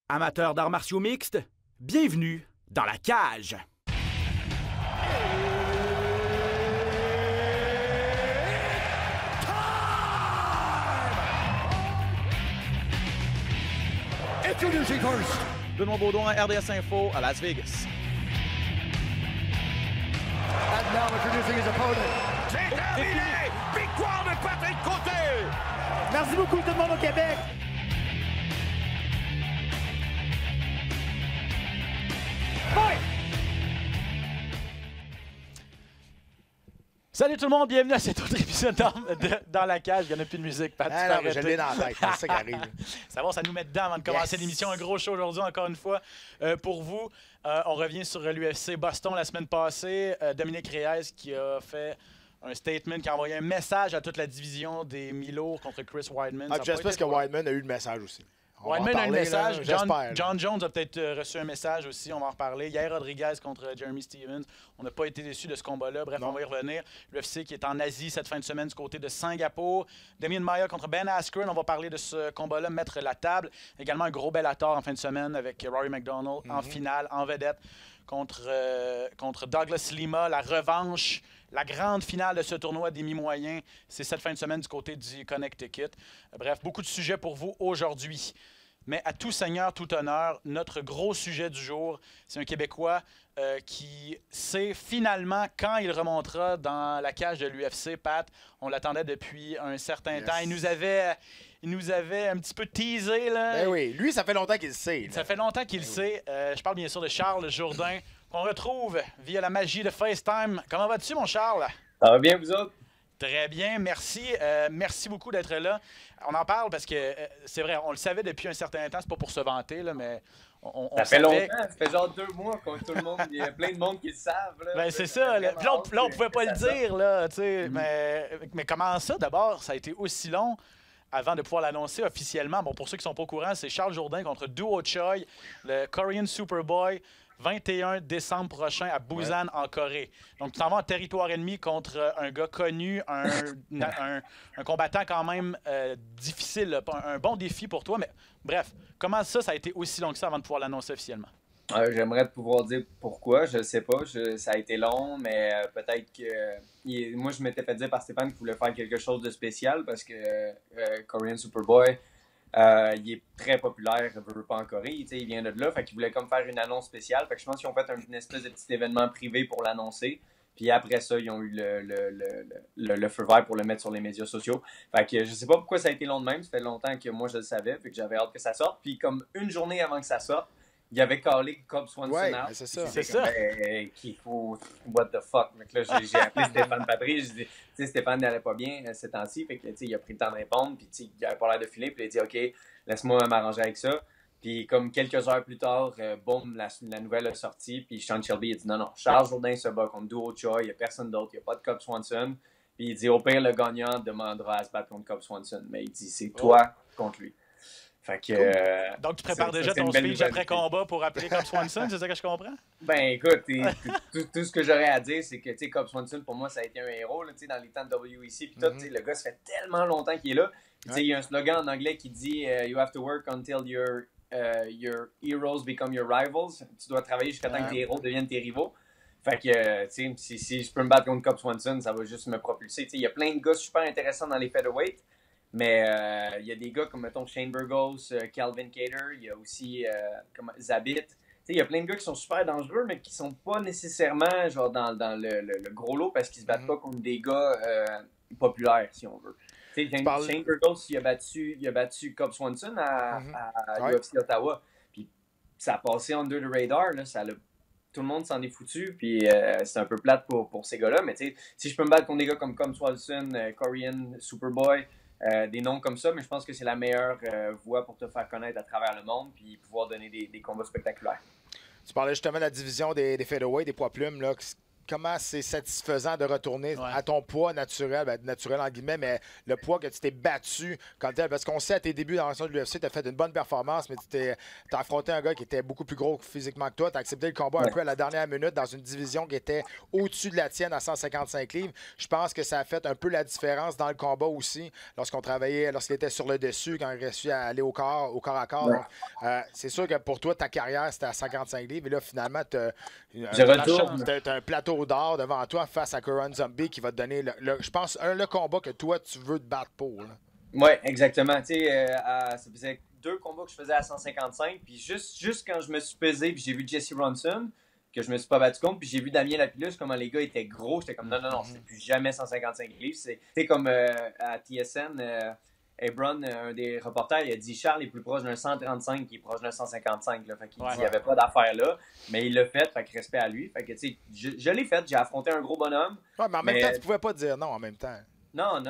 Amateurs d'arts martiaux mixtes, bienvenue dans la cage. Introducing first, Benoît Baudouin, RDS Info à Las Vegas. and now introducing his opponent. C'est terminé! Victoire de Patrick Côté! Merci beaucoup tout le monde au Québec. Salut tout le monde, bienvenue à cet autre épisode dans la cage. Il n'y en a plus de musique, Pat. Ah non, mais je l'ai dans la tête, c'est ça qui arrive. Ça va, ça nous met dedans avant de commencer Yes. l'émission. Un gros show aujourd'hui, encore une fois. Pour vous, on revient sur l'UFC Boston la semaine passée. Dominique Reyes qui a fait un statement, qui a envoyé un message à toute la division des mi-lourds contre Chris Weidman. Ah, j'espère que Weidman a eu le message aussi. On va en Weidman a eu le parler, là, message. j'espère. John Jones a peut-être reçu un message aussi. On va en reparler. Yair Rodriguez contre Jeremy Stevens. On n'a pas été déçus de ce combat-là. Bref, Non. on va y revenir. L'UFC qui est en Asie cette fin de semaine du côté de Singapour. Damien Maia contre Ben Askren. On va parler de ce combat-là, mettre la table. Également un gros Bellator en fin de semaine avec Rory McDonald en finale, en vedette contre Douglas Lima. La revanche. La grande finale de ce tournoi des mi-moyens, c'est cette fin de semaine du côté du Connecticut. Bref, beaucoup de sujets pour vous aujourd'hui. Mais à tout seigneur, tout honneur, notre gros sujet du jour, c'est un Québécois qui sait finalement quand il remontera dans la cage de l'UFC. Pat, on l'attendait depuis un certain temps. Il nous avait un petit peu teasé. Là. Ben oui, lui, ça fait longtemps qu'il le sait. là. Ça fait longtemps qu'il le sait. Je parle bien sûr de Charles Jourdain, qu'on retrouve via la magie de FaceTime. Comment vas-tu, mon Charles? Ça va bien, vous autres? Très bien, merci. Merci beaucoup d'être là. On en parle parce que c'est vrai, on le savait depuis un certain temps. C'est pas pour se vanter, là, mais on Ça fait savait... longtemps, ça fait genre 2 mois qu'on tout le monde, il y a plein de monde qui le savent. Là. Ben, c'est ça. Là. Puis là, on pouvait pas le Ça dire, là, tu sais. Mais comment ça, d'abord, ça a été aussi long avant de pouvoir l'annoncer officiellement? Bon, pour ceux qui sont pas au courant, c'est Charles Jourdain contre Duo Choi, le Korean Superboy, 21 décembre prochain à Busan, en Corée. Donc, tu t'en vas en territoire ennemi contre un gars connu, un combattant quand même difficile, là, un bon défi pour toi. Mais bref, comment ça a été aussi long que ça avant de pouvoir l'annoncer officiellement? J'aimerais pouvoir dire pourquoi, je sais pas. Ça a été long, mais peut-être que. Moi, je m'étais fait dire par Stéphane qu'il voulait faire quelque chose de spécial parce que Korean Superboy, il est très populaire, veut pas en Corée, il vient de là, fait qu'il voulait comme faire une annonce spéciale. Fait que je pense qu'ils ont fait une espèce de petit événement privé pour l'annoncer. Puis après ça, ils ont eu le feu vert pour le mettre sur les médias sociaux. Fait que je sais pas pourquoi ça a été long de même. Ça fait longtemps que moi je le savais, fait que j'avais hâte que ça sorte. Puis comme une journée avant que ça sorte, il y avait callé Cub Swanson Ouais, out. mais c'est ça. C'est Comme, ça. qu'il faut. What the fuck? Fait que là, j'ai appelé Stéphane Patry. Je dis, tu sais, Stéphane n'allait pas bien ces temps-ci. Fait que, tu sais, il a pris le temps de répondre. Puis, tu sais, il avait pas l'air de filer. Puis, il a dit, OK, laisse-moi m'arranger avec ça. Puis, comme quelques heures plus tard, boum, la nouvelle a sorti. Puis, Sean Shelby a dit, non, Charles Jourdain se bat contre Duo Choi. Il n'y a personne d'autre. Il n'y a pas de Cub Swanson. Puis, il dit, au pire, le gagnant demandera à se battre contre Cub Swanson. Mais il dit, c'est toi contre lui. Fait que. Donc, tu prépares ça, déjà c'est ton une belle speech nouvelle. après combat pour appeler Cub Swanson, c'est ça que je comprends? Ben écoute, tout ce que j'aurais à dire, c'est que Cub Swanson, pour moi, ça a été un héros là, dans les temps de WEC. Puis tout, le gars, ça fait tellement longtemps qu'il est là. Puis, il y a un slogan en anglais qui dit You have to work until your heroes become your rivals. Tu dois travailler jusqu'à temps que tes héros deviennent tes rivaux. Fait que, si je peux me battre contre Cub Swanson, ça va juste me propulser. Il y a plein de gars super intéressants dans les featherweight. Mais il y a des gars comme, mettons, Shane Burgos, Calvin Kattar, il y a aussi comme Zabit. Il y a plein de gars qui sont super dangereux, mais qui sont pas nécessairement genre dans le gros lot parce qu'ils se battent pas contre des gars populaires, si on veut. Shane Burgos, il a battu Cub Swanson à UFC Ottawa. Puis ça a passé under the radar, là, tout le monde s'en est foutu, puis c'est un peu plate pour ces gars-là. Mais si je peux me battre contre des gars comme Swanson, Korean Superboy, des noms comme ça, mais je pense que c'est la meilleure voie pour te faire connaître à travers le monde puis pouvoir donner des combats spectaculaires. Tu parlais justement de la division des featherweight, des poids plumes, là, comment c'est satisfaisant de retourner à ton poids naturel, naturel en guillemets, mais le poids que tu t'es battu comme tel. Parce qu'on sait à tes débuts dans l'ensemble de l'UFC, tu as fait une bonne performance, mais tu as affronté un gars qui était beaucoup plus gros physiquement que toi. Tu as accepté le combat un peu à la dernière minute dans une division qui était au-dessus de la tienne à 155 livres. Je pense que ça a fait un peu la différence dans le combat aussi, lorsqu'il était sur le dessus, quand il réussit à aller au corps à corps. Ouais. C'est sûr que pour toi, ta carrière, c'était à 55 livres. Et là, finalement, tu as un plateau d'or devant toi face à Korean Zombie qui va te donner, je pense, le combat que toi, tu veux te battre pour. Oui, exactement. Tu sais, ça faisait 2 combats que je faisais à 155. Puis juste quand je me suis pesé, puis j'ai vu Jesse Ronson, que je me suis pas battu contre, puis j'ai vu Damien Lapillus, comment les gars étaient gros. J'étais comme, non, c'est plus jamais 155 livres. C'est comme à TSN, Ebron, un des reporters, il a dit Charles est plus proche d'un 135 qu'il est proche d'un 155. Là. Fait qu'il dit qu'il n'y avait pas d'affaire là, mais il l'a fait, fait que respect à lui. Fait que, tu sais, je l'ai fait, j'ai affronté un gros bonhomme. Ouais, mais en même temps, tu pouvais pas dire non en même temps. Non.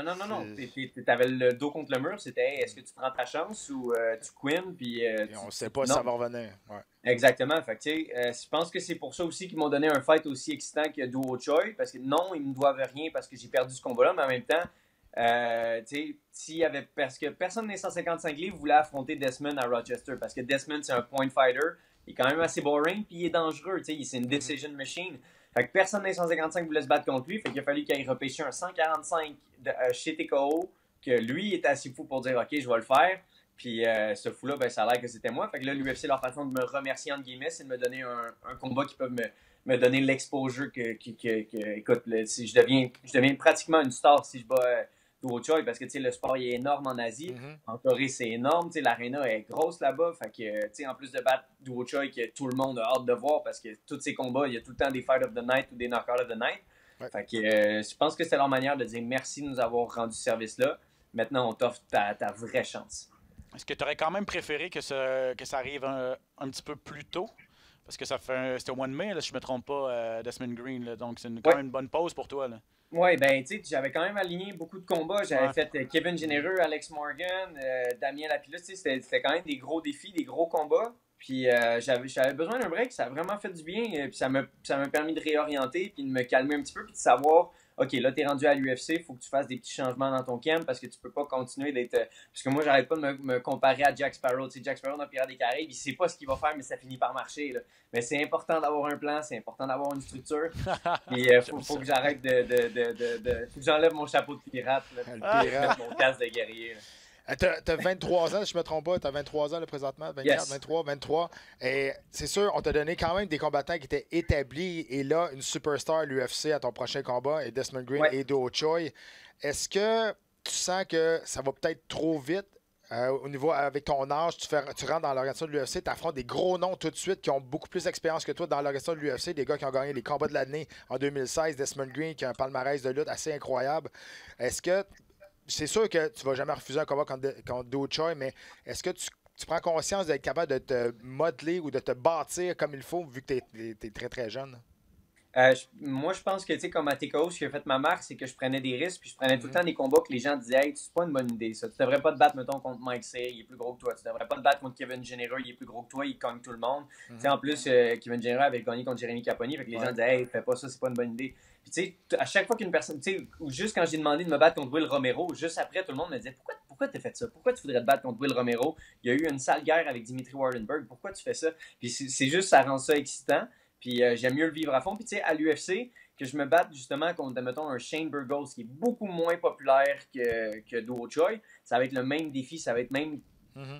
T'avais le dos contre le mur, c'était est-ce que tu prends ta chance ou tu queen, puis on sait pas si ça va revenir. Ouais. Exactement. Fait que, tu sais, je pense que c'est pour ça aussi qu'ils m'ont donné un fight aussi excitant que Duo Choi, parce que non, ils me doivent rien parce que j'ai perdu ce combat-là, mais en même temps, parce que personne des 155 livres voulait affronter Desmond à Rochester, parce que Desmond, c'est un point fighter, il est quand même assez boring, puis il est dangereux, c'est une decision machine. Fait que personne des 155 voulait se battre contre lui, fait qu'il a fallu qu'il aille repêcher un 145 chez TKO, que lui était assez fou pour dire « Ok, je vais le faire », puis ce fou-là, ben, ça a l'air que c'était moi. Fait que là, l'UFC, leur façon de me remercier, entre guillemets, c'est de me donner un combat qui peut me donner l'exposure écoute, si je deviens pratiquement une star si je bats Duo Choi, parce que le sport il est énorme en Asie. En Corée, c'est énorme. L'aréna est grosse là-bas. Fait que, en plus de battre Duo Choi, que tout le monde a hâte de voir, parce que tous ces combats, il y a tout le temps des Fight of the Night ou des Knockout of the Night. Ouais. Fait que je pense que c'est leur manière de dire merci de nous avoir rendu ce service-là. Maintenant, on t'offre ta vraie chance. Est-ce que tu aurais quand même préféré que ça arrive un petit peu plus tôt? Parce que c'était au mois de mai, là, si je ne me trompe pas, Desmond Green. Là, donc, c'est quand même une bonne pause pour toi. Oui, ben, tu sais, j'avais quand même aligné beaucoup de combats. J'avais fait Kevin Généreux, Alex Morgan, Damien Lapillus. C'était quand même des gros défis, des gros combats. Puis j'avais besoin d'un break. Ça a vraiment fait du bien. Puis ça m'a permis de réorienter, puis de me calmer un petit peu, puis de savoir... OK, là, t'es rendu à l'UFC, il faut que tu fasses des petits changements dans ton camp parce que tu peux pas continuer d'être... Parce que moi, j'arrête pas de me comparer à Jack Sparrow. Tu sais, Jack Sparrow dans Pirates des Caraïbes, il sait pas ce qu'il va faire, mais ça finit par marcher. Là. Mais c'est important d'avoir un plan, c'est important d'avoir une structure. Puis faut que j'arrête faut que j'enlève mon chapeau de pirate, là, puis mettre mon casque de guerrier. Là. T'as 23 ans, si je me trompe pas. T'as 23 ans là, présentement. 24, yes. 23. Et c'est sûr, on t'a donné quand même des combattants qui étaient établis. Et là, une superstar à l'UFC à ton prochain combat, et Desmond Green et Duo Choi. Est-ce que tu sens que ça va peut-être trop vite au niveau, avec ton âge, tu rentres dans l'organisation de l'UFC, tu affrontes des gros noms tout de suite qui ont beaucoup plus d'expérience que toi dans l'organisation de l'UFC, des gars qui ont gagné les combats de l'année en 2016, Desmond Green qui a un palmarès de lutte assez incroyable. Est-ce que... C'est sûr que tu ne vas jamais refuser un combat contre Duo Choi, mais est-ce que tu prends conscience d'être capable de te modeler ou de te bâtir comme il faut vu que tu es très, très jeune? Moi, je pense que, tu sais, comme à TKO, ce qui a fait ma marque, c'est que je prenais des risques, puis je prenais tout le temps des combats que les gens disaient « Hey, c'est pas une bonne idée, ça. Tu devrais pas te battre, mettons, contre Mike Say, il est plus gros que toi. Tu devrais pas te battre contre Kevin Généreux, il est plus gros que toi, il cogne tout le monde. Tu sais, en plus, Kevin Généreux avait gagné contre Jérémy Caponi, fait que les gens disaient « Hey, fais pas ça, c'est pas une bonne idée. » Puis, tu sais, à chaque fois qu'une personne, tu sais, ou juste quand j'ai demandé de me battre contre Will Romero, juste après, tout le monde me disait pourquoi tu as fait ça? Pourquoi tu voudrais te battre contre Will Romero? Il y a eu une sale guerre avec Dimitri Wardenberg. Pourquoi tu fais ça? Puis c'est juste, ça rend ça excitant. Puis j'aime mieux le vivre à fond. Puis tu sais, à l'UFC, que je me batte justement contre, mettons, un Shane Burgos qui est beaucoup moins populaire que Duo Choi, ça va être le même défi, ça va être même...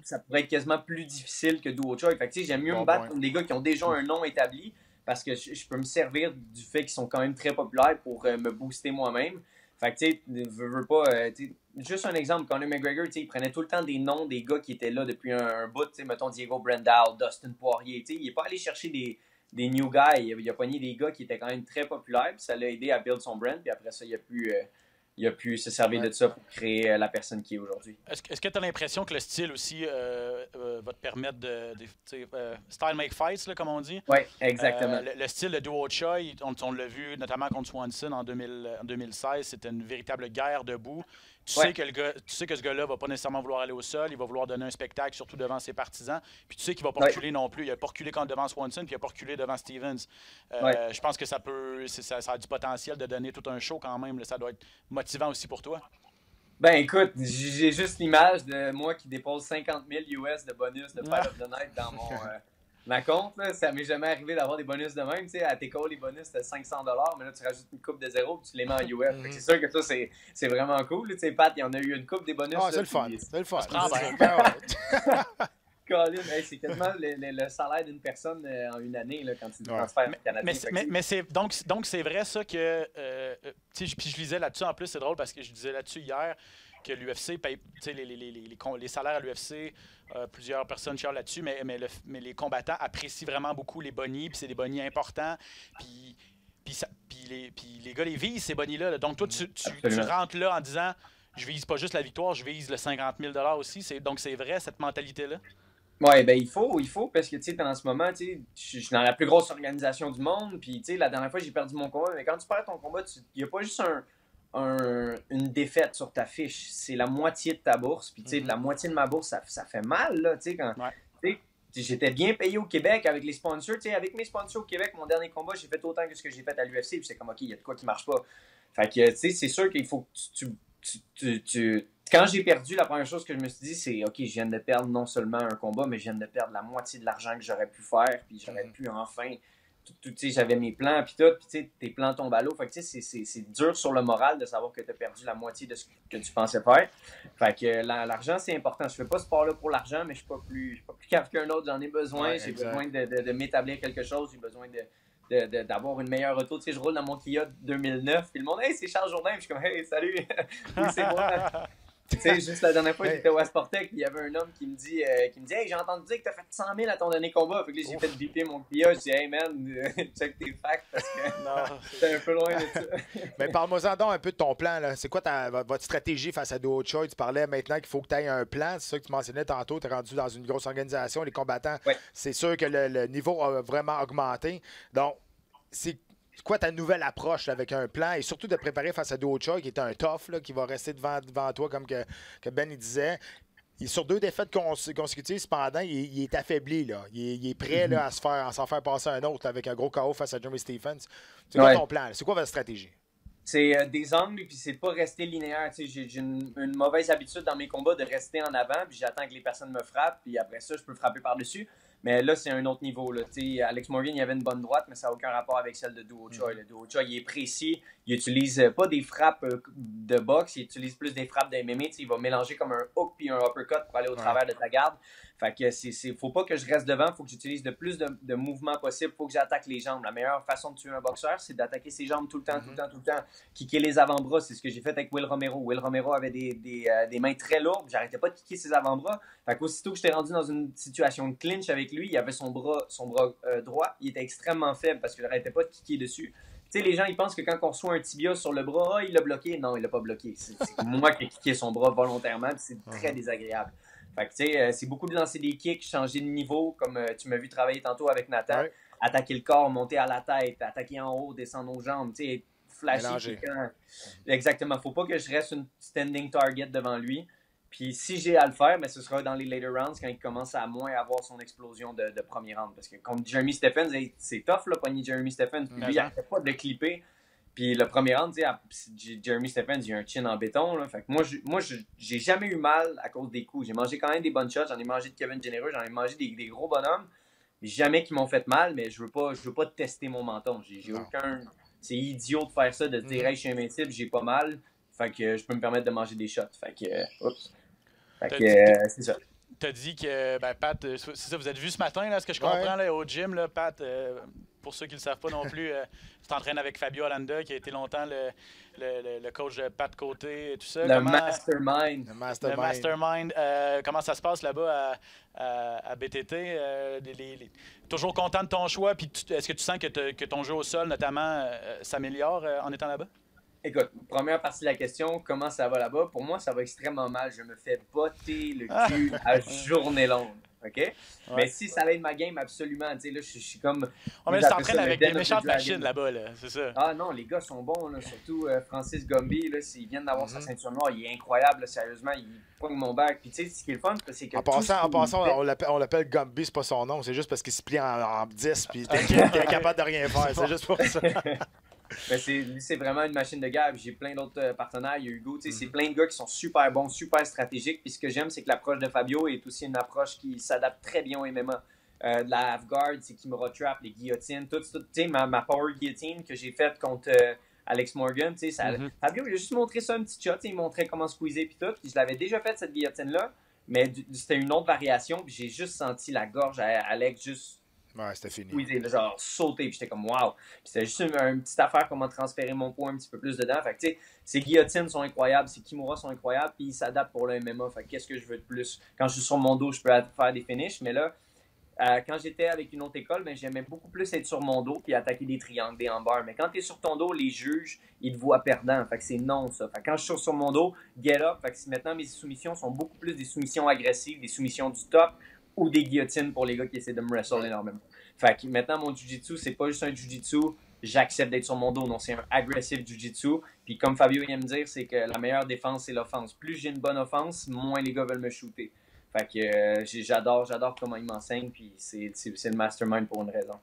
Ça pourrait être quasiment plus difficile que Duo Choi. Fait que tu sais, j'aime mieux me battre contre des gars qui ont déjà un nom établi parce que je peux me servir du fait qu'ils sont quand même très populaires pour me booster moi-même. Fait que, tu sais, veux pas... juste un exemple, Conor McGregor, tu sais, il prenait tout le temps des noms des gars qui étaient là depuis un bout, tu sais, mettons Diego Brandao, Dustin Poirier, tu sais, il n'est pas allé chercher des new guys, il a pogné des gars qui étaient quand même très populaires, puis ça l'a aidé à build son brand, puis après ça, il a pu se servir de ça pour créer la personne qui est aujourd'hui. Est-ce que tu as l'impression que le style aussi va te permettre style make fights, là, comme on dit? Oui, exactement. Le style de Duo Choi, on l'a vu notamment contre Swanson en 2016, c'était une véritable guerre debout. sais que ce gars-là va pas nécessairement vouloir aller au sol, il va vouloir donner un spectacle, surtout devant ses partisans. Puis tu sais qu'il va pas reculer non plus. Il a pas reculé devant Swanson, puis il a pas reculé devant Stevens. Je pense que ça a du potentiel de donner tout un show quand même. Là. Ça doit être motivant aussi pour toi. Ben écoute, j'ai juste l'image de moi qui dépose 50 000 US de bonus de Fight of the Night dans ma compte. Là. Ça m'est jamais arrivé d'avoir des bonus de même. T'sais, à TKO, les bonus, c'était 500 $, mais là, tu rajoutes une coupe de zéro et tu les mets en US. C'est sûr que ça, c'est vraiment cool. T'sais, Pat, il y en a eu une coupe des bonus. Ah, c'est le fun. C'est le fun. Colin, c'est quasiment le salaire d'une personne en une année là, quand tu transfères au Canada. Mais donc c'est vrai ça que puis je lisais là-dessus en plus, c'est drôle parce que je disais là-dessus hier que l'UFC paye les salaires à l'UFC, plusieurs personnes chialent là-dessus, mais les combattants apprécient vraiment beaucoup les bonnies, puis c'est des bonnies importants, puis les gars les visent ces bonnies-là. Donc toi tu rentres là en disant je vise pas juste la victoire, je vise le 50 000 $ aussi. Donc c'est vrai cette mentalité-là? Ouais, ben il faut parce que tu sais, en ce moment, tu sais, je suis dans la plus grosse organisation du monde, puis tu sais, la dernière fois j'ai perdu mon combat, mais quand tu perds ton combat, il n'y a pas juste une défaite sur ta fiche, c'est la moitié de ta bourse, puis tu sais, la moitié de ma bourse, ça fait mal, là, tu sais, quand... J'étais bien payé au Québec avec les sponsors, tu sais, avec mes sponsors au Québec, mon dernier combat, j'ai fait autant que ce que j'ai fait à l'UFC, puis c'est comme, OK, il y a de quoi qui marche pas. Fait que, tu sais, c'est sûr qu'il faut que tu quand j'ai perdu, la première chose que je me suis dit, c'est OK, je viens de perdre non seulement un combat, mais je viens de perdre la moitié de l'argent que j'aurais pu faire, puis j'aurais pu enfin. Tu sais, j'avais mes plans, puis tout, puis tu sais, tes plans tombent à l'eau. Fait que tu sais, c'est dur sur le moral de savoir que tu as perdu la moitié de ce que tu pensais faire. Fait que l'argent, c'est important. Je fais pas ce sport-là pour l'argent, mais je suis pas plus cave qu'un autre. J'en ai besoin. Ouais, j'ai besoin de m'établir quelque chose. J'ai besoin d'avoir une meilleure auto. Tu sais, je roule dans mon Kia 2009, puis le monde, hey, c'est Charles Jourdain, puis je suis comme, hey, salut, oui, c'est moi. Tu sais, juste la dernière fois, j'étais au Sportec, il y avait un homme qui me dit hey, j'ai entendu dire que t'as fait 100 000 à ton dernier combat. Fait que là, j'ai fait biper mon Kia. Je dis, hey man, check tes facts parce que t'es un peu loin de ça. Mais parle-moi-en donc un peu de ton plan. Là. C'est quoi votre stratégie face à Do Ho Choi? Tu parlais maintenant qu'il faut que tu aies un plan. C'est ça que tu mentionnais tantôt. Tu es rendu dans une grosse organisation. Les combattants, c'est sûr que le niveau a vraiment augmenté. Donc, c'est quoi ta nouvelle approche là, avec un plan et surtout de préparer face à Do Ho Choi qui est un tough là, qui va rester devant toi comme que Ben il disait. Il est sur 2 défaites consécutives, cependant, il est affaibli. Là. Il est prêt là, à s'en faire passer un autre là, avec un gros KO face à Jeremy Stephens. C'est quoi ton plan? C'est quoi votre stratégie? C'est des angles, puis c'est pas rester linéaire. J'ai une mauvaise habitude dans mes combats de rester en avant, puis j'attends que les personnes me frappent, puis après ça, je peux frapper par-dessus. Mais là, c'est un autre niveau. Là. Alex Morgan, il avait une bonne droite, mais ça n'a aucun rapport avec celle de Do Ho Choi. Le Do Ho Choi, il est précis. Il utilise pas des frappes de boxe, il utilise plus des frappes de MMA. Il va mélanger comme un hook puis un uppercut pour aller au travers de ta garde. Fait que faut pas que je reste devant, faut que j'utilise le plus de mouvements possible, faut que j'attaque les jambes. La meilleure façon de tuer un boxeur, c'est d'attaquer ses jambes tout le temps, tout le temps. Kicker les avant-bras, c'est ce que j'ai fait avec Will Romero. Will Romero avait des mains très lourdes, j'arrêtais pas de kicker ses avant-bras. Fait qu'aussitôt que j'étais rendu dans une situation de clinch avec lui, il avait son bras droit, il était extrêmement faible parce que j'arrêtais pas de kicker dessus. Tu sais, les gens, ils pensent que quand on reçoit un tibia sur le bras, il l'a bloqué. Non, il l'a pas bloqué. C'est moi qui ai kické son bras volontairement, c'est très désagréable. Fait que, tu sais, c'est beaucoup de lancer des kicks, changer de niveau, comme tu m'as vu travailler tantôt avec Nathan. Ouais. Attaquer le corps, monter à la tête, attaquer en haut, descendre aux jambes, tu sais, flasher. Exactement. Faut pas que je reste une standing target devant lui. Puis si j'ai à le faire, mais ce sera dans les later rounds quand il commence à moins avoir son explosion de premier round. Parce que contre Jeremy Stephens, c'est tough, là, pogner Jeremy Stephens. Puis lui, il n'arrête pas de le clipper. Puis le premier round, Jeremy Stephens, il a un chin en béton. Là. Fait que moi, j'ai jamais eu mal à cause des coups. J'ai mangé quand même des bonnes shots. J'en ai mangé de Kevin Généreux. J'en ai mangé des gros bonhommes. Jamais qu'ils m'ont fait mal, mais je veux pas tester mon menton. J'ai aucun... C'est idiot de faire ça, de se dire hey, je suis invincible, j'ai pas mal. Fait que je peux me permettre de manger des shots. Fait que... oups. Fait que c'est ça. Tu as dit que, Pat, c'est ça, vous êtes vu ce matin, là, ce que je comprends là, au gym, là, Pat, pour ceux qui ne le savent pas non plus, tu t'entraînes avec Fabio Aranda, qui a été longtemps le coach de Pat Côté et tout ça. Mastermind. Le mastermind. Comment ça se passe là-bas à BTT? Toujours content de ton choix, puis est-ce que tu sens que ton jeu au sol, notamment, s'améliore en étant là-bas? Écoute, première partie de la question, comment ça va là-bas? Pour moi, ça va extrêmement mal. Je me fais botter le cul à journée longue. OK? Mais si ça aide ma game, absolument. Tu sais, là, je suis comme... On met s'entraîne avec des méchantes machines là-bas, là. C'est ça. Ah non, les gars sont bons, là. Surtout Francis Gombi, là, s'ils viennent d'avoir sa ceinture noire, il est incroyable, là, sérieusement. Il pogne mon bac. Puis tu sais, ce qui est le fun, c'est que... En passant, on l'appelle Gombi, c'est pas son nom. C'est juste parce qu'il se plie en 10 puis il est incapable de rien faire. C'est juste pour ça. Ben c'est vraiment une machine de guerre. J'ai plein d'autres partenaires. Il y a Hugo. C'est plein de gars qui sont super bons, super stratégiques. Puis ce que j'aime, c'est que l'approche de Fabio est aussi une approche qui s'adapte très bien au MMA. De la half-guard, c'est Kimura Trap, les guillotines, tout. Ma power guillotine que j'ai faite contre Alex Morgan. Fabio, il a juste montré ça un petit shot. Il montrait comment squeezer puis tout. Puis je l'avais déjà fait cette guillotine-là. Mais c'était une autre variation. Puis j'ai juste senti la gorge à Alex juste... Ouais, c'était fini. Oui, genre sauter, puis j'étais comme wow. Puis c'était juste une petite affaire comment transférer mon poids un petit peu plus dedans. Fait que tu sais, ces guillotines sont incroyables, ces Kimura sont incroyables, puis ils s'adaptent pour le MMA. Fait que qu'est-ce que je veux de plus? Quand je suis sur mon dos, je peux faire des finishes, mais là, quand j'étais avec une autre école, ben, j'aimais beaucoup plus être sur mon dos puis attaquer des triangles, des hambars. Mais quand tu es sur ton dos, les juges, ils te voient perdant. Fait que c'est non, ça. Fait que quand je suis sur mon dos, get up. Fait que maintenant, mes soumissions sont beaucoup plus des soumissions agressives, des soumissions du top, ou des guillotines pour les gars qui essaient de me wrestle énormément. Fait que maintenant, mon jiu-jitsu, c'est pas juste un jiu-jitsu, j'accepte d'être sur mon dos. Non, c'est un aggressive jiu-jitsu. Puis comme Fabio vient me dire, c'est que la meilleure défense, c'est l'offense. Plus j'ai une bonne offense, moins les gars veulent me shooter. Fait que j'adore comment il m'enseigne, puis c'est le mastermind pour une raison.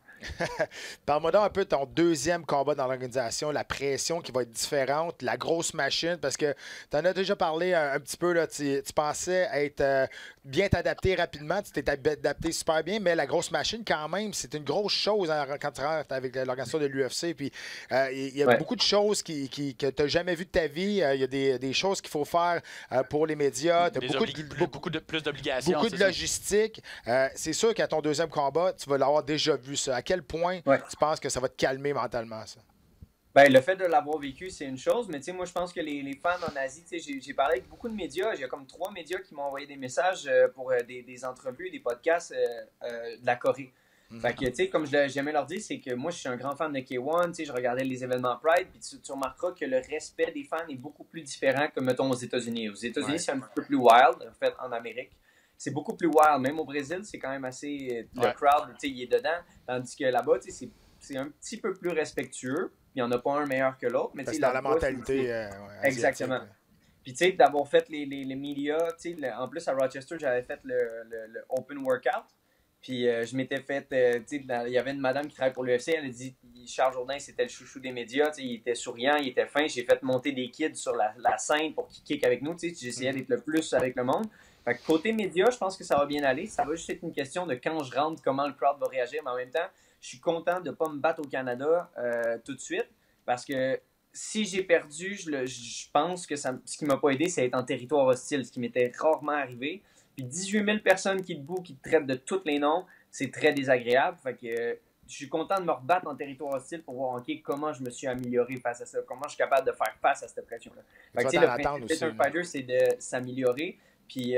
Parle-moi donc un peu de ton deuxième combat dans l'organisation, la pression qui va être différente, la grosse machine, parce que tu en as déjà parlé un petit peu, là, tu pensais être bien t'adapter rapidement, tu t'es adapté super bien, mais la grosse machine, quand même, c'est une grosse chose quand tu rentres avec l'organisation de l'UFC. Puis il y a beaucoup de choses que tu n'as jamais vues de ta vie. Il y a des choses qu'il faut faire pour les médias. Tu as beaucoup de plus d'obligations. Beaucoup de logistique. C'est sûr qu'à ton deuxième combat, tu vas l'avoir déjà vu ça. À quel point tu penses que ça va te calmer mentalement, ça? Ben, le fait de l'avoir vécu, c'est une chose, mais moi, je pense que les fans en Asie, j'ai parlé avec beaucoup de médias. J'ai comme 3 médias qui m'ont envoyé des messages pour des entrevues, des podcasts de la Corée. Fait que, comme j'aimais leur dire, c'est que moi, je suis un grand fan de K1, je regardais les événements Pride, puis tu remarqueras que le respect des fans est beaucoup plus différent que, mettons, aux États-Unis. Aux États-Unis, c'est un peu plus wild, en fait, en Amérique. C'est beaucoup plus wild. Même au Brésil, c'est quand même assez... Le crowd, il est dedans. Tandis que là-bas, c'est un petit peu plus respectueux. Il n'y en a pas un meilleur que l'autre. Mais c'est dans la mentalité exactement. Puis, tu sais, d'avoir fait les médias, en plus, à Rochester, j'avais fait le open workout. Puis, je m'étais fait, il y avait une madame qui travaille pour l'UFC, elle a dit, Charles Jourdain, c'était le chouchou des médias, il était souriant, il était fin. J'ai fait monter des kids sur la scène pour qu'ils kickent avec nous, j'essayais d'être le plus avec le monde. Fait que côté médias, je pense que ça va bien aller. Ça va juste être une question de quand je rentre, comment le crowd va réagir. Mais en même temps, je suis content de ne pas me battre au Canada tout de suite. Parce que si j'ai perdu, je pense que ce qui ne m'a pas aidé, c'est être en territoire hostile, ce qui m'était rarement arrivé. Puis 18 000 personnes qui te bouent, qui te traitent de tous les noms, c'est très désagréable. Fait que je suis content de me rebattre en territoire hostile pour voir comment je me suis amélioré face à ça, comment je suis capable de faire face à cette pression-là. Fait que le principe d'un fighter, c'est de s'améliorer. Puis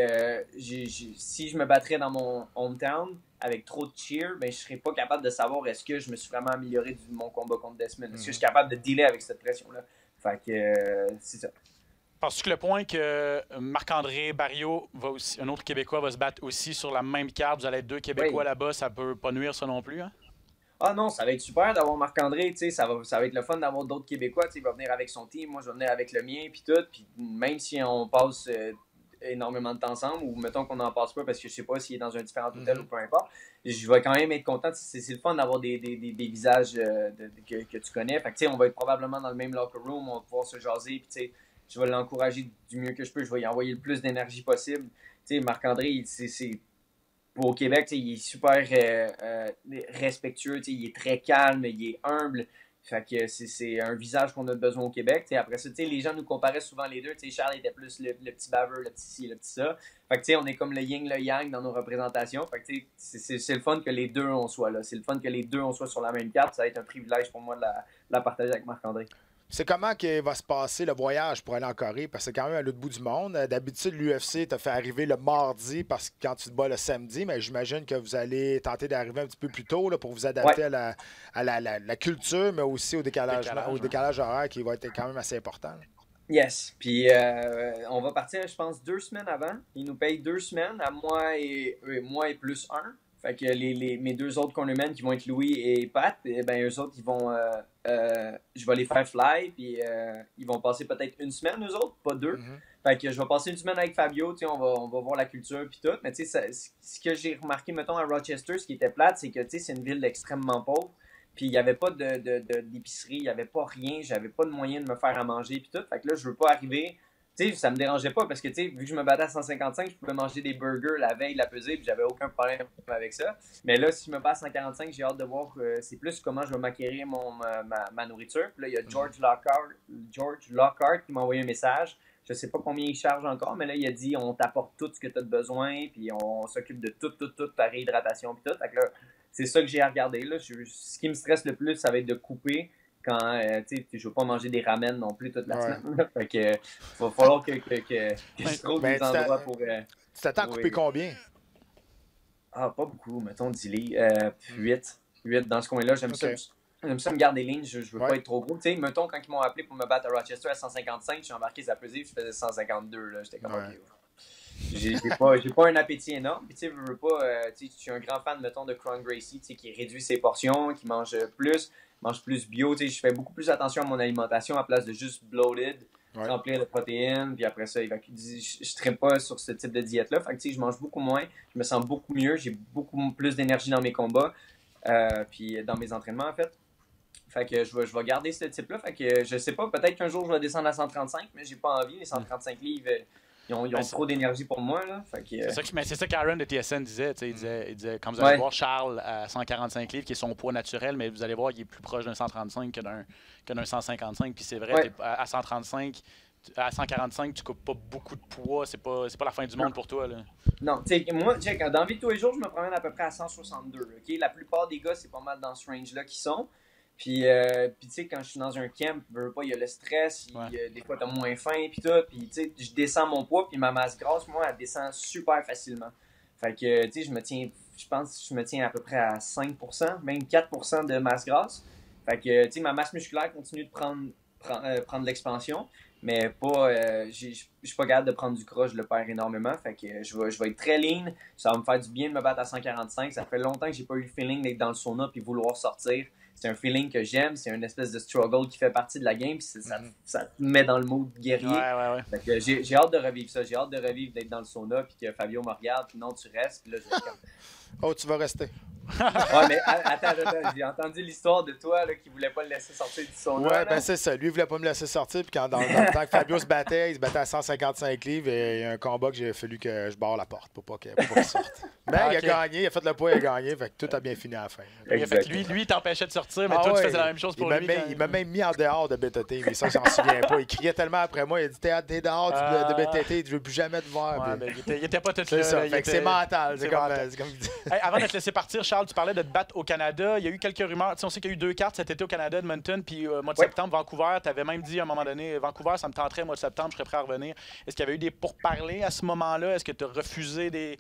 si je me battrais dans mon hometown avec trop de cheer, ben, je ne serais pas capable de savoir est-ce que je me suis vraiment amélioré de mon combat contre Desmond. Est-ce que je suis capable de dealer avec cette pression-là? Fait que c'est ça. Penses-tu que le point que Marc-André Barriault, un autre Québécois, va se battre aussi sur la même carte, vous allez être 2 Québécois là-bas, ça peut pas nuire ça non plus? Hein? Ah non, ça va être super d'avoir Marc-André, ça va être le fun d'avoir d'autres Québécois, il va venir avec son team, moi je vais venir avec le mien, puis tout, puis même si on passe énormément de temps ensemble, ou mettons qu'on n'en passe pas parce que je sais pas s'il est dans un différent hôtel ou peu importe, je vais quand même être content, c'est le fun d'avoir des visages que tu connais, fait que on va être probablement dans le même locker room, on va pouvoir se jaser, puis je vais l'encourager du mieux que je peux, je vais y envoyer le plus d'énergie possible. Marc-André, au Québec, il est super respectueux, il est très calme, il est humble. Fait que c'est un visage qu'on a besoin au Québec. Après ça, les gens nous comparaient souvent les deux. Charles était plus le petit baveur, le petit ci, le petit ça. Fait que on est comme le yin, le yang dans nos représentations. Fait que c'est le fun que les deux on soit là. C'est le fun que les deux on soit sur la même carte. Ça va être un privilège pour moi de la partager avec Marc-André. C'est comment que va se passer le voyage pour aller en Corée? Parce que c'est quand même à l'autre bout du monde. D'habitude, l'UFC t'a fait arriver le mardi parce que quand tu te bats le samedi, mais j'imagine que vous allez tenter d'arriver un petit peu plus tôt là, pour vous adapter à la culture, mais aussi au décalage horaire qui va être quand même assez important. Yes. Puis on va partir, je pense, 2 semaines avant. Ils nous payent 2 semaines à moi et plus 1. Fait que mes 2 autres cornermen qui vont être Louis et Pat, ben eux autres, ils vont, je vais les faire fly, puis ils vont passer peut-être 1 semaine, eux autres, pas 2. Fait que je vais passer 1 semaine avec Fabio, on va voir la culture puis tout. Mais tu sais, ce que j'ai remarqué, mettons, à Rochester, ce qui était plate, c'est que tu sais, c'est une ville extrêmement pauvre. Puis il n'y avait pas d'épicerie, il n'y avait pas rien, j'avais pas de moyen de me faire à manger puis tout. Fait que là, je veux pas arriver. Tu sais, ça me dérangeait pas parce que, tu sais, vu que je me battais à 155, je pouvais manger des burgers la veille, la pesée, puis j'avais aucun problème avec ça. Mais là, si je me bats à 145, j'ai hâte de voir c'est plus comment je vais m'acquérir ma nourriture. Puis là, il y a George Lockhart qui m'a envoyé un message. Je sais pas combien il charge encore, mais là, il a dit on t'apporte tout ce que tu as besoin, puis on s'occupe de toute ta réhydratation, puis tout. Fait que là, c'est ça que j'ai à regarder. Là. Ce qui me stresse le plus, ça va être de couper. Quand je ne veux pas manger des ramen non plus toute la semaine. Fait que va falloir que je trouve des endroits pour. Tu t'attends à couper combien? Ah, pas beaucoup, mettons 10 livres. 8 dans ce coin-là. J'aime ça me garder ligne, je veux pas être trop gros. Tu sais, mettons, quand ils m'ont appelé pour me battre à Rochester à 155, je suis embarqué à pesée, je faisais 152. Là. J'étais comme OK. J'ai pas un appétit énorme. Puis tu sais, je veux pas. Je suis un grand fan, mettons, de Cron Gracie, qui réduit ses portions, qui mange plus bio. Je fais beaucoup plus attention à mon alimentation à place de juste bloated, remplir de protéines, puis après ça, je ne traîne pas sur ce type de diète-là. Fait que je mange beaucoup moins, je me sens beaucoup mieux, j'ai beaucoup plus d'énergie dans mes combats, puis dans mes entraînements, en fait. Fait que je vais garder ce type-là. Fait que je sais pas, peut-être qu'un jour je vais descendre à 135, mais j'ai pas envie. Les 135 livres, ils ont trop d'énergie pour moi. Là. Fait que, c'est ça qu'Aaron de TSN disait. Il disait quand vous allez voir Charles à 145 livres, qui est son poids naturel, mais vous allez voir, il est plus proche d'un 135 que d'un 155. Puis c'est vrai, à 135, à 145, tu coupes pas beaucoup de poids. C'est pas la fin du monde pour toi. Là. Non, tu sais, moi, dans la vie de tous les jours, je me promène à peu près à 162. Okay? La plupart des gars, c'est pas mal dans ce range-là qu'ils sont. Puis tu sais, quand je suis dans un camp, il y a le stress, des fois t'as moins faim, puis tout, puis tu sais, je descends mon poids, puis ma masse grasse, moi, elle descend super facilement. Fait que, tu sais, je pense que je me tiens à peu près à 5%, même 4% de masse grasse. Fait que, tu sais, ma masse musculaire continue de prendre de l'expansion, mais pas, je suis pas capable de prendre du gras, je le perds énormément. Fait que je vais être très lean, ça va me faire du bien de me battre à 145. Ça fait longtemps que j'ai pas eu le feeling d'être dans le sauna puis vouloir sortir. C'est un feeling que j'aime, c'est une espèce de struggle qui fait partie de la game, puis ça te met dans le mood guerrier. Ouais. Fait que j'ai hâte de revivre ça, j'ai hâte de revivre d'être dans le sauna, puis que Fabio me regarde, puis non, tu restes, puis là, je vais comme... Oh, tu vas rester. Ouais, mais attends, j'ai entendu l'histoire de toi là, qui voulait pas le laisser sortir du sauna. Ouais, ben c'est ça. Lui, il voulait pas me laisser sortir. Puis dans le temps que Fabio se battait, il se battait à 155 livres. Et il y a un combat que j'ai fallu que je barre la porte pour pas qu'il sorte. Mais il a gagné, il a fait le poids, il a gagné. Fait que tout a bien fini à la fin. Fait que lui, il t'empêchait de sortir, mais toi, tu faisais la même chose pour lui. Il m'a même mis en dehors de BTT, mais ça, j'en souviens pas. Il criait tellement après moi. Il a dit t'es dehors de BTT, je veux plus jamais te voir. Ouais, mais il était pas tout là. C'est ça. Fait que c'est mental. C'est comme. Avant de te laisser partir, Charles, tu parlais de te battre au Canada. Il y a eu quelques rumeurs. On sait qu'il y a eu 2 cartes cet été au Canada, Edmonton, puis mois de septembre, Vancouver. Tu avais même dit à un moment donné, Vancouver, ça me tenterait, mois de septembre, je serais prêt à revenir. Est-ce qu'il y avait eu des pourparlers à ce moment-là? Est-ce que tu as refusé des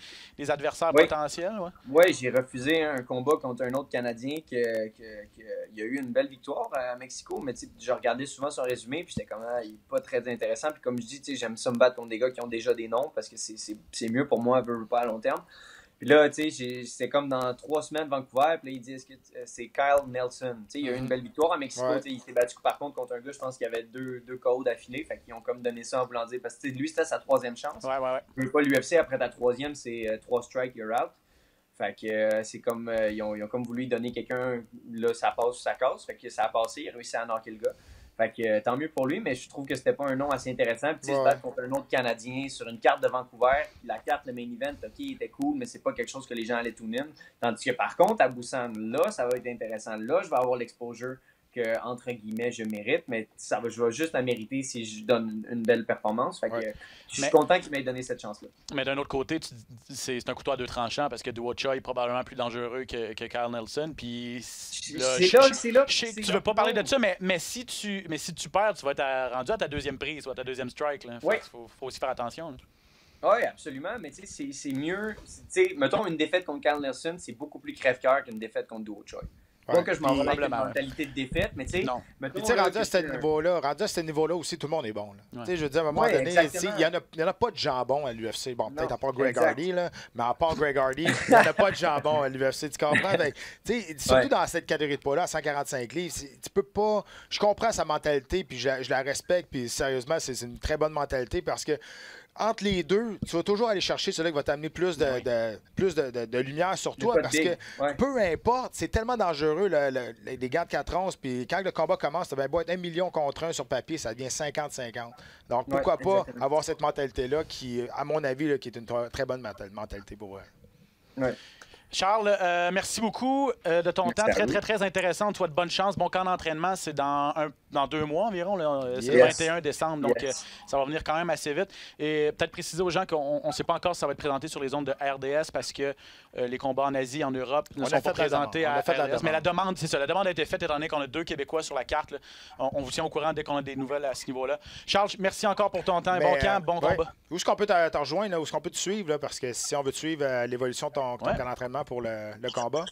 adversaires potentiels? Oui, j'ai refusé un combat contre un autre Canadien il a eu une belle victoire à Mexico, mais je regardais souvent son résumé, puis j'étais comme, il n'est pas très intéressant. Puis comme je dis, j'aime ça me battre contre des gars qui ont déjà des noms, parce que c'est mieux pour moi, pas à long terme. Puis là, tu sais, c'était comme dans 3 semaines Vancouver, puis là, il dit, est-ce que c'est Kyle Nelson? Tu sais, il a eu une belle victoire à Mexico, il s'est battu par contre contre un gars, je pense qu'il y avait deux KO d'affilée, fait qu'ils ont comme donné ça en voulant dire, parce que lui, c'était sa 3e chance. Ouais. Tu veux pas l'UFC, après ta 3e, c'est 3 strikes, you're out. Fait que c'est comme, ils ont comme voulu donner quelqu'un, là, ça passe ou ça casse, fait que ça a passé, il a réussi à knocker le gars. Fait que tant mieux pour lui, mais je trouve que c'était pas un nom assez intéressant. Puis se battre contre un autre Canadien sur une carte de Vancouver, la carte, le main event, ok, il était cool, mais c'est pas quelque chose que les gens allaient tune in. Tandis que par contre, à Busan, là, ça va être intéressant. Là, je vais avoir l'exposure que, entre guillemets, je mérite, mais je vais juste la mériter si je donne une belle performance. Fait que je suis content qu'il m'ait donné cette chance-là. Mais d'un autre côté, c'est un couteau à 2 tranchants parce que Duo Choi est probablement plus dangereux que Kyle Nelson. Puis c'est là. Tu veux pas parler de ça, mais si tu perds, tu vas être rendu à ta 2e prise ou à ta 2e strike. Il faut aussi faire attention. Oui, absolument, mais tu sais, c'est mieux. Tu sais, mettons une défaite contre Kyle Nelson, c'est beaucoup plus crève-cœur qu'une défaite contre Duo Choi. Pas que je m'en vais avec une probablement, mentalité de défaite, mais tu sais, Non. mettons, Puis, tu sais, là, rendu à que ce c'est un- niveau-là aussi, tout le monde est bon. Là. Ouais. Tu sais, je veux dire, à un moment Ouais, donné, exactement. il n'y en a pas de jambon à l'UFC. Bon, peut-être Non, à part Greg exact. Hardy, là, mais à part Greg Hardy, il n'y en a pas de jambon à l'UFC. Tu comprends? Fait que, tu sais, surtout Ouais. dans cette catégorie de poids-là, à 145 livres, tu peux pas. Je comprends sa mentalité, puis je la respecte, puis sérieusement, c'est une très bonne mentalité parce que. Entre les deux, tu vas toujours aller chercher celui qui va t'amener plus de lumière sur toi pas de parce big. que Ouais. peu importe, c'est tellement dangereux les gants de 4 onces. Puis quand le combat commence, ça va être 1 million contre 1 sur papier, ça devient 50-50. Donc pourquoi pas exactement. avoir cette mentalité-là qui, à mon avis, là, qui est une très bonne mentalité pour elle. Ouais. Charles, merci beaucoup de ton Merci temps. à Très, vous. très, très intéressant. On te souhaite bonne chance. Bon camp d'entraînement, c'est dans 2 mois environ. C'est le Yes. 21 décembre, donc Yes. ça va venir quand même assez vite. Et peut-être préciser aux gens qu'on ne sait pas encore si ça va être présenté sur les ondes de RDS parce que les combats en Asie, en Europe ne On sont a pas fait la présentés demande. On à a fait la RDS. Mais la demande. demande, c'est ça. La demande a été faite étant donné qu'on a 2 Québécois sur la carte. Là. On vous tient au courant dès qu'on a des nouvelles à ce niveau-là. Charles, merci encore pour ton temps. Mais, Bon camp, bon ouais. combat. Où est-ce qu'on peut te rejoindre? Là? Où est-ce qu'on peut te suivre? Là? Parce que si on veut te suivre l'évolution de ton Ouais. camp d'entraînement pour le combat.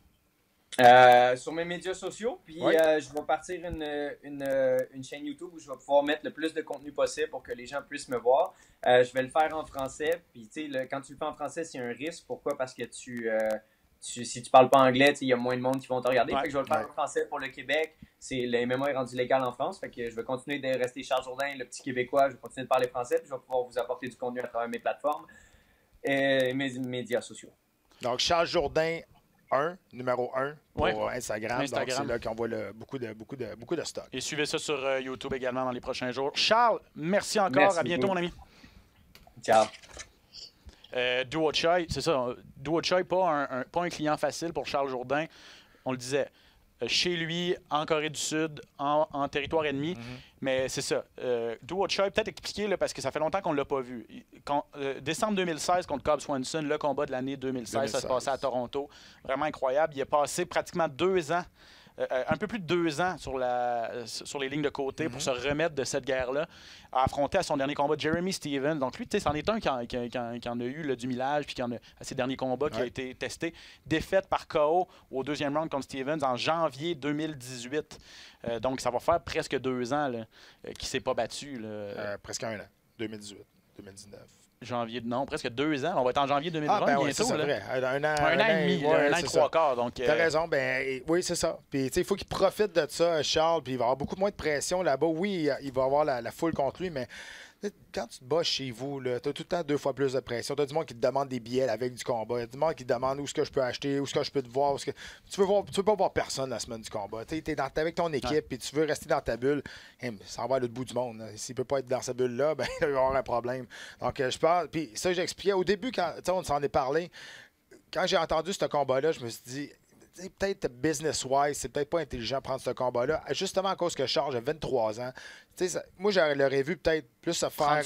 Sur mes médias sociaux, puis Ouais. je vais partir une chaîne YouTube où je vais pouvoir mettre le plus de contenu possible pour que les gens puissent me voir. Je vais le faire en français, puis tu sais, quand tu le fais en français, c'est un risque. Pourquoi? Parce que si tu parles pas anglais, il y a moins de monde qui vont te regarder. Ouais. Fait que je vais le faire en français pour le Québec. Le MMA est rendu légal en France, fait que je vais continuer de rester Charles Jourdain, le petit Québécois. Je vais continuer de parler français, puis je vais pouvoir vous apporter du contenu à travers mes plateformes et mes médias sociaux. Donc, Charles Jourdain 1, numéro 1 pour Ouais. Instagram. Instagram. Donc, c'est là qu'on voit beaucoup de stock. Et suivez ça sur YouTube également dans les prochains jours. Charles, merci encore. Merci À bientôt, beaucoup. mon ami. Ciao. Duo Choi, c'est ça. Duo Choi, pas un client facile pour Charles Jourdain. On le disait, chez lui, en Corée du Sud, en territoire ennemi. Mais c'est ça. Duo Choi, peut-être expliquer, là, parce que ça fait longtemps qu'on ne l'a pas vu. Décembre 2016 contre Cobb Swanson, le combat de l'année 2016, ça se passait à Toronto. Vraiment incroyable. Il a passé pratiquement 2 ans. Un peu plus de 2 ans sur les lignes de côté pour se remettre de cette guerre-là, à affronter à son dernier combat Jeremy Stevens. Donc lui, tu sais, c'en est un qui en a eu du millage, puis qui en a, à ses derniers combats, qui a été testé. Défaite par KO au 2e round contre Stevens en janvier 2018. Donc ça va faire presque 2 ans là, qu'il ne s'est pas battu. Là. Presque 1 an. 2018, 2019. Presque 2 ans. On va être en janvier 2020 oui, bientôt. c'est ça, là. vrai. Un an et demi, ouais, un an et c'est 3 ça. quarts. Donc, T'as raison, oui, c'est ça. Puis, tu sais, il faut qu'il profite de ça, Charles, puis il va avoir beaucoup moins de pression là-bas. Oui, il va avoir la foule contre lui, mais quand tu te bats chez vous, tu as tout le temps 2 fois plus de pression. Tu as du monde qui te demande des billets avec du combat. Il y a du monde qui te demande où est-ce que je peux acheter, où est-ce que je peux te voir. Tu veux pas voir personne la semaine du combat. Tu es avec ton équipe, puis tu veux rester dans ta bulle. Ça va à l'autre bout du monde. S'il peut pas être dans sa bulle-là, ben, il va y avoir un problème. Donc, je parle. Puis ça, j'expliquais. Au début, quand on s'en est parlé, quand j'ai entendu ce combat-là, je me suis dit, peut-être business-wise, c'est peut-être pas intelligent de prendre ce combat-là, justement à cause que Charles a 23 ans. Moi, je l'aurais vu peut-être plus se faire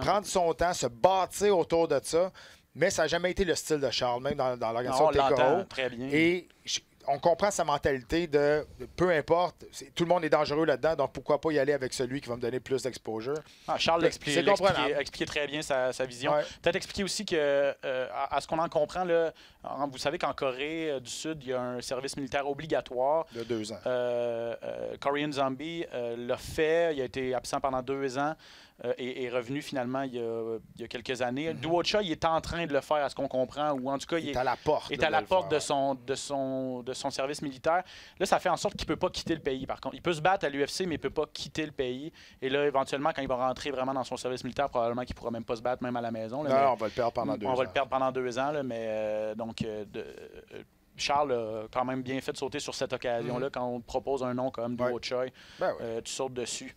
prendre son temps, se bâtir autour de ça, mais ça n'a jamais été le style de Charles, même dans l'organisation de TKO. Très bien. Et on comprend sa mentalité de peu importe, tout le monde est dangereux là-dedans, donc pourquoi pas y aller avec celui qui va me donner plus d'exposure. Charles C'est comprenable. expliquait très bien sa vision. Ouais. Peut-être expliquer aussi que, à ce qu'on en comprend, là, vous savez qu'en Corée du Sud, il y a un service militaire obligatoire. De 2 ans. Korean Zombie l'a fait. Il a été absent pendant 2 ans et est revenu finalement il y a quelques années. Duo Choi, il est en train de le faire, à ce qu'on comprend, ou en tout cas, Il est à la porte. est à la porte de son service militaire. Là, ça fait en sorte qu'il ne peut pas quitter le pays, par contre. Il peut se battre à l'UFC, mais il ne peut pas quitter le pays. Et là, éventuellement, quand il va rentrer vraiment dans son service militaire, probablement qu'il ne pourra même pas se battre, même à la maison. Là, Non, mais on va le perdre pendant 2 ans. on va le perdre pendant 2 ans, là, mais Charles a quand même bien fait de sauter sur cette occasion-là. Quand on te propose un nom comme Duo Choi, Ben ouais. tu sautes dessus.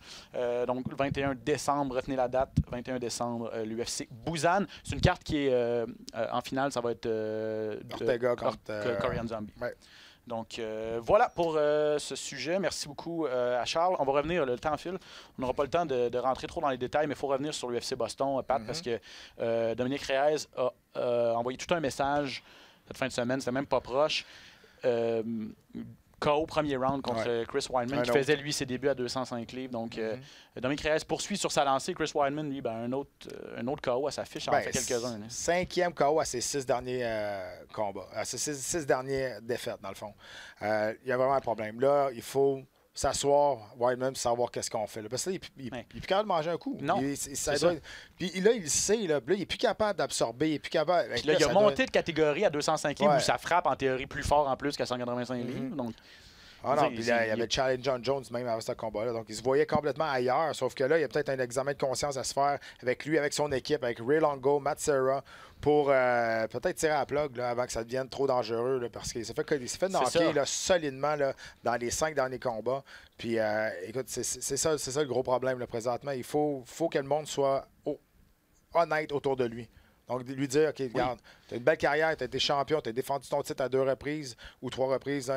Donc, le 21 décembre, retenez la date, 21 décembre, l'UFC Busan. C'est une carte qui est en finale, ça va être Ortega contre Korean Zombie. Ouais. Donc, voilà pour ce sujet. Merci beaucoup à Charles. On va revenir, le temps file. On n'aura pas le temps de rentrer trop dans les détails, mais il faut revenir sur l'UFC Boston, Pat, parce que Dominique Reyes a envoyé tout un message cette fin de semaine. C'était même pas proche. KO premier round contre Chris Weidman, qui faisait, lui, ses débuts à 205 livres. Donc, Dominic Reyes poursuit sur sa lancée. Chris Weidman, lui, un autre KO à sa fiche, en fait quelques-uns. 5e KO à ses 6 derniers combats, à ses 6 dernières défaites, dans le fond. Il y a vraiment un problème. Là, il faut s'asseoir, Weidman, pour savoir qu'est-ce qu'on fait. Là. Parce que là, il n'est plus capable de manger un coup. Non, Puis là, il le sait. Là, il n'est plus capable d'absorber. Il est plus capable... Puis là, il a monté de catégorie à 205 livres où ça frappe, en théorie, plus fort en plus qu'à 185 livres. Donc, puis là, il y avait Challenge John Jones même avant ce combat-là. Donc, il se voyait complètement ailleurs. Sauf que là, il y a peut-être un examen de conscience à se faire avec lui, avec son équipe, avec Ray Longo, Matt Serra, pour peut-être tirer à la plug là, avant que ça devienne trop dangereux. Là, parce qu'il s'est fait knocker là, solidement là, dans les 5 derniers combats. Puis, écoute, c'est ça le gros problème là, présentement. Il faut que le monde soit honnête autour de lui. Donc, lui dire, OK, regarde, tu as une belle carrière, tu as été champion, tu as défendu ton titre à 2 reprises ou 3 reprises,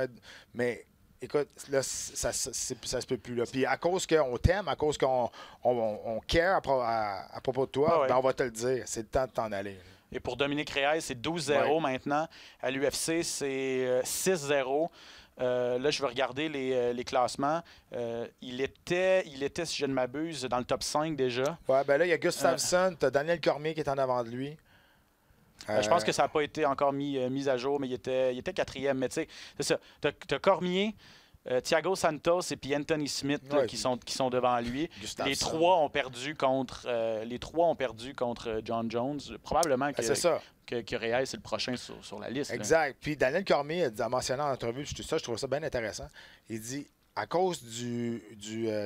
mais écoute, là, ça se peut plus. Là. Puis à cause qu'on t'aime, à cause qu'on care à propos de toi, ben, on va te le dire. C'est le temps de t'en aller. Et pour Dominic Reyes, c'est 12-0 maintenant. À l'UFC, c'est 6-0. Là, je vais regarder les classements. Il était, si je ne m'abuse, dans le top 5 déjà. Ouais, ben là, il y a Gustafsson, tu as Daniel Cormier qui est en avant de lui. Je pense que ça n'a pas été encore mis à jour, mais il était 4e. Mais tu sais, c'est ça. Tu as Cormier, Thiago Santos et puis Anthony Smith là, qui sont devant lui. Les trois ont perdu contre John Jones. Probablement que Reyes est le prochain sur la liste. Exact. Là. Puis Daniel Cormier a mentionné en entrevue, je trouve ça bien intéressant. Il dit, à cause du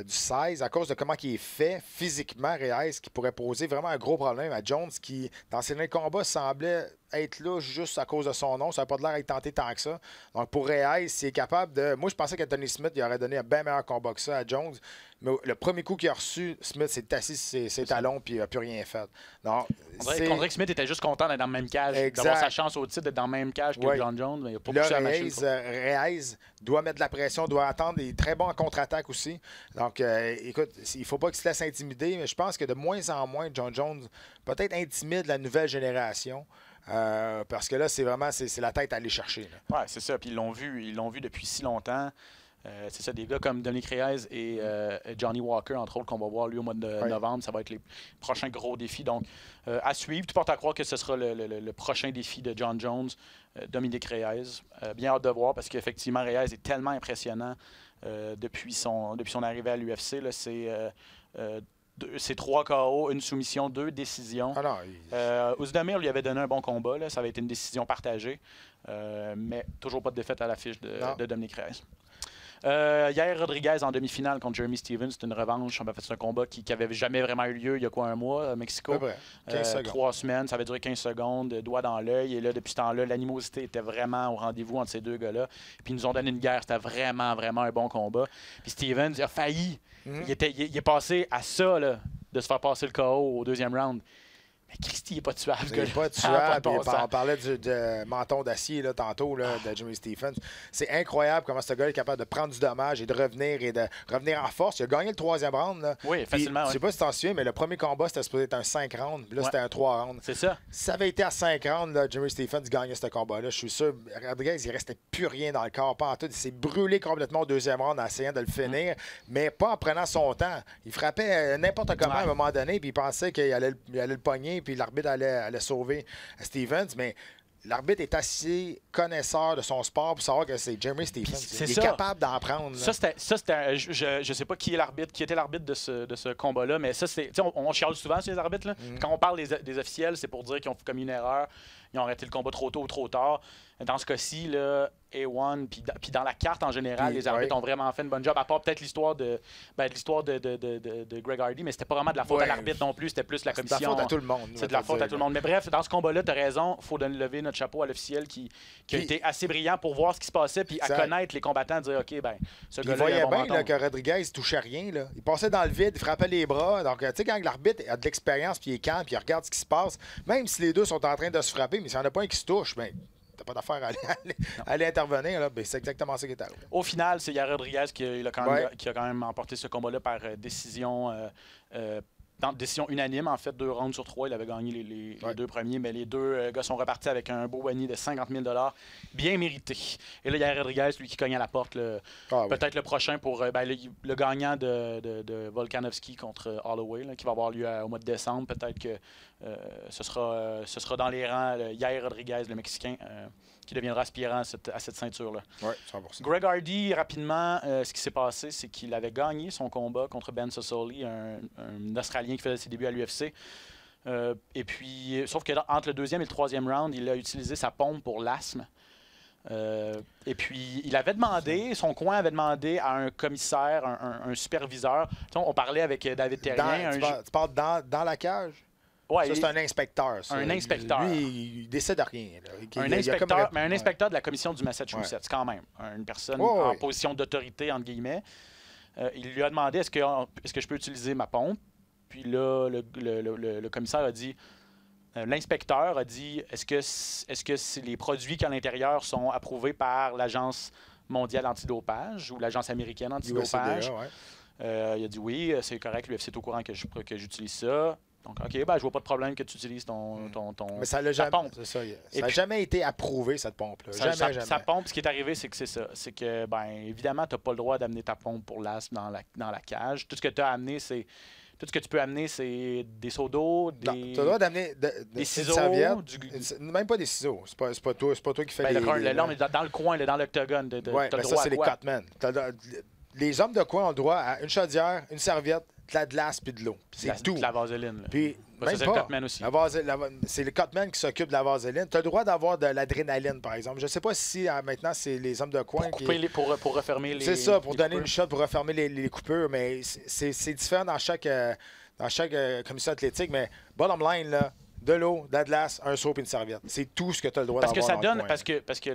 size, à cause de comment il est fait physiquement, Reyes, qui pourrait poser vraiment un gros problème à Jones, qui, dans ses derniers combats, semblait être là juste à cause de son nom. Ça n'a pas l'air d'être tenté tant que ça. Donc, pour Reyes, s'il est capable de... Moi, je pensais qu'Anthony Smith, il aurait donné un bien meilleur combat que ça à Jones. Mais le premier coup qu'il a reçu, Smith s'est assis sur ses talons puis il n'a plus rien fait. Donc, on dirait que Smith était juste content d'être dans le même cage, d'avoir sa chance au titre d'être dans le même cage que John Jones. Mais il a pas poussé la machine. Reyes doit mettre de la pression, doit attendre. Il est très bon en contre-attaque aussi. Donc, écoute, il ne faut pas qu'il se laisse intimider, mais je pense que de moins en moins, John Jones peut-être intimide la nouvelle génération. Parce que là, c'est la tête à aller chercher. Oui, c'est ça. Puis ils l'ont vu depuis si longtemps. C'est ça, des gars comme Dominic Reyes et Johnny Walker, entre autres, qu'on va voir lui au mois de novembre. Ça va être les prochains gros défis. Donc, à suivre. Tout porte à croire que ce sera le prochain défi de John Jones, Dominic Reyes. Bien hâte de voir parce qu'effectivement, Reyes est tellement impressionnant depuis son arrivée à l'UFC. C'est 3 KO, une soumission, 2 décisions. Ozdemir lui avait donné un bon combat. Là. Ça avait été une décision partagée. Mais toujours pas de défaite à l'affiche de Dominic Reyes. Yair Rodriguez en demi-finale contre Jeremy Stephens, c'est une revanche. On a fait un combat qui n'avait jamais vraiment eu lieu il y a un mois à Mexico. 3 semaines, ça avait duré 15 secondes, doigt dans l'œil. Et là, depuis ce temps-là, l'animosité était vraiment au rendez-vous entre ces deux gars-là. Puis ils nous ont donné une guerre. C'était vraiment, vraiment un bon combat. Puis Stephens, il a failli. Il est passé à ça, là, de se faire passer le KO au 2e round. Christy, il n'est pas tuable. Il n'est pas tuable. On parlait de menton d'acier là, tantôt là, de Jimmy Stephens. C'est incroyable comment ce gars est capable de prendre du dommage et de revenir en force. Il a gagné le 3e round. Là. Oui, facilement. Je ne sais pas si tu t'en souviens, mais le premier combat, c'était supposé être un 5 rounds. Puis là, c'était un 3 rounds. C'est ça. Si ça avait été à 5 rounds, là, Jimmy Stephens gagnait ce combat-là. Je suis sûr. Rodriguez, il ne restait plus rien dans le corps. Pas en tout. Il s'est brûlé complètement au 2e round en essayant de le finir, mais pas en prenant son temps. Il frappait n'importe comment à un moment donné, puis il pensait qu'il allait le pogner. Puis l'arbitre allait sauver Stephens, mais l'arbitre est assez connaisseur de son sport pour savoir que c'est Jeremy Stephens. Il est capable d'en prendre. Ça, c'était je ne sais pas qui était l'arbitre de ce combat-là, mais ça, c'est. On chiale souvent sur les arbitres. Là. Quand on parle des officiels, c'est pour dire qu'ils ont commis une erreur, ils ont arrêté le combat trop tôt ou trop tard. Dans ce cas-ci, là, A1, puis dans la carte en général, les arbitres ont vraiment fait une bonne job, à part peut-être l'histoire de Greg Hardy, mais c'était pas vraiment de la faute à l'arbitre non plus, c'était plus la commission. C'est de la faute à tout le monde. C'est de la faute à tout le monde. Mais bref, dans ce combat-là, tu as raison, il faut lever notre chapeau à l'officiel qui a été assez brillant pour voir ce qui se passait, puis à connaître les combattants, dire OK, ben ce gars-là. Il voyait bien là, que Rodriguez ne touchait rien. Là. Il passait dans le vide, il frappait les bras. Donc, tu sais, quand l'arbitre a de l'expérience, puis il est calme, puis il regarde ce qui se passe, même si les deux sont en train de se frapper, mais s'il n'y en a pas un qui se touche, ben t'as pas d'affaire à aller intervenir. Là. Ben, c'est exactement ça qui est arrivé. Au final, c'est Yair Rodriguez qui a quand même emporté ce combat-là par décision décision unanime, en fait, 2 rounds sur 3. Il avait gagné les 2 premiers, mais les 2 gars sont repartis avec un beau bonus de 50 000 $, bien mérité. Et là, il y a Rodriguez, lui, qui cogne à la porte. Peut-être le prochain pour le gagnant de Volkanovski contre Holloway, là, qui va avoir lieu au mois de décembre. Peut-être que ce sera dans les rangs Yair Rodriguez, le Mexicain, qui deviendra aspirant à cette ceinture-là. Oui, 100%. Greg Hardy, rapidement, ce qui s'est passé, c'est qu'il avait gagné son combat contre Ben Sosoli, un Australien qui faisait ses débuts à l'UFC. Et puis, sauf que entre le 2e et le 3e round, il a utilisé sa pompe pour l'asthme. Et puis, il avait demandé, son coin avait demandé à un commissaire, un superviseur. On parlait avec David Terrien. Tu parles dans la cage? Ouais, ça, c'est un inspecteur. Ça. Un inspecteur. Lui, il décide de rien. Là. Un inspecteur de la commission du Massachusetts, quand même. Une personne en position d'autorité, entre guillemets. Il lui a demandé est-ce que je peux utiliser ma pompe? Puis là, le commissaire a dit l'inspecteur a dit est-ce que les produits qui à l'intérieur sont approuvés par l'Agence mondiale antidopage ou l'Agence américaine antidopage? Il a dit oui, c'est correct, l'UFC est au courant que j'utilise ça. Donc, OK, je vois pas de problème que tu utilises ton Mais ça n'a pompe. jamais été approuvé, cette pompe-là. Jamais. Sa pompe, ce qui est arrivé, c'est que c'est ça. C'est que, évidemment, tu n'as pas le droit d'amener ta pompe pour l'asthme dans la cage. Tout ce que tu as amené, c'est... Tout ce que tu peux amener, c'est des seaux d'eau, tu as le droit d'amener des ciseaux, même pas des ciseaux. C'est pas toi qui fais les... Là, on est dans le coin, dans l'octogone. Oui, mais ça, c'est les cutmen. Les hommes de coin ont le droit à une chaudière, une serviette, de la glace puis de l'eau. C'est tout. De la vaseline. Puis, c'est le cutman aussi. C'est le cutman qui s'occupe de la vaseline. Tu as le droit d'avoir de l'adrénaline, par exemple. Je ne sais pas si maintenant, c'est les hommes de coin pour refermer les... C'est ça, pour donner une shot, pour refermer les coupures. Mais c'est différent dans chaque commission athlétique. Mais bottom line, là, de l'eau, de la glace, un seau et une serviette. C'est tout ce que tu as le droit d'avoir. Parce que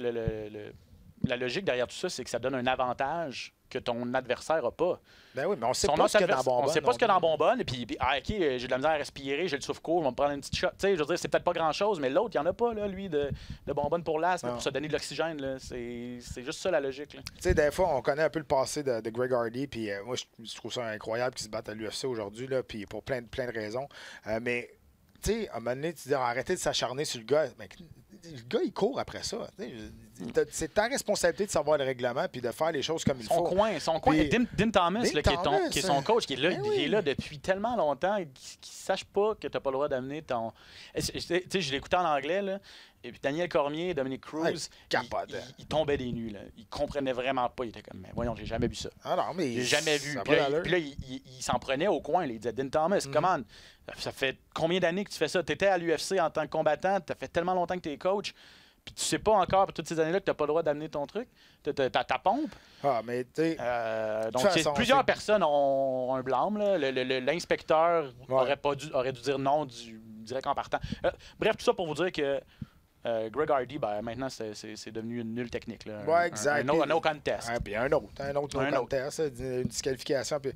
la logique derrière tout ça, c'est que ça donne un avantage que ton adversaire n'a pas. Ben oui, mais on ne sait pas ce qu'il y a dans Bonbonne. On ne sait pas ce qu'il y a dans Bonbonne. Et puis, OK, j'ai de la misère à respirer, j'ai le souffle court, on va me prendre une petite shot. Tu sais, je veux dire, c'est peut-être pas grand-chose, mais l'autre, il n'y en a pas, là, lui, de Bonbonne pour l'asthme, pour se donner de l'oxygène. Là. C'est juste ça, la logique. Tu sais, des fois, on connaît un peu le passé de Greg Hardy, puis moi, je trouve ça incroyable qu'il se batte à l'UFC aujourd'hui, puis pour plein de raisons. Mais, tu sais, à un moment donné, tu dis, arrêtez de s'acharner sur le gars. Mais, le gars, il court après ça. C'est ta responsabilité de savoir le règlement puis de faire les choses comme il faut. Son coin. Dim Thomas, qui est son coach, qui est là depuis tellement longtemps, qui ne sache pas que tu n'as pas le droit d'amener ton... Tu sais, je l'écoutais en anglais, là, et puis Daniel Cormier, Dominic Cruz, il tombait des nues. Là. Il comprenait vraiment pas. Il était comme, mais voyons, j'ai jamais vu ça. Ah non, mais j'ai jamais vu. Puis là, il s'en prenait au coin. Là. Il disait, Dim Thomas, comment? Ça fait combien d'années que tu fais ça? Tu étais à l'UFC en tant que combattant, tu as fait tellement longtemps que tu es coach, puis tu sais pas encore, pour toutes ces années-là, que tu n'as pas le droit d'amener ton truc, ta pompe. Ah, mais tu donc, plusieurs personnes ont un blâme. L'inspecteur aurait dû dire non direct en partant. Bref, tout ça pour vous dire que Greg Hardy, maintenant, c'est devenu une nulle technique. Oui, exact. Un no contest. Puis un autre no contest, une disqualification. Puis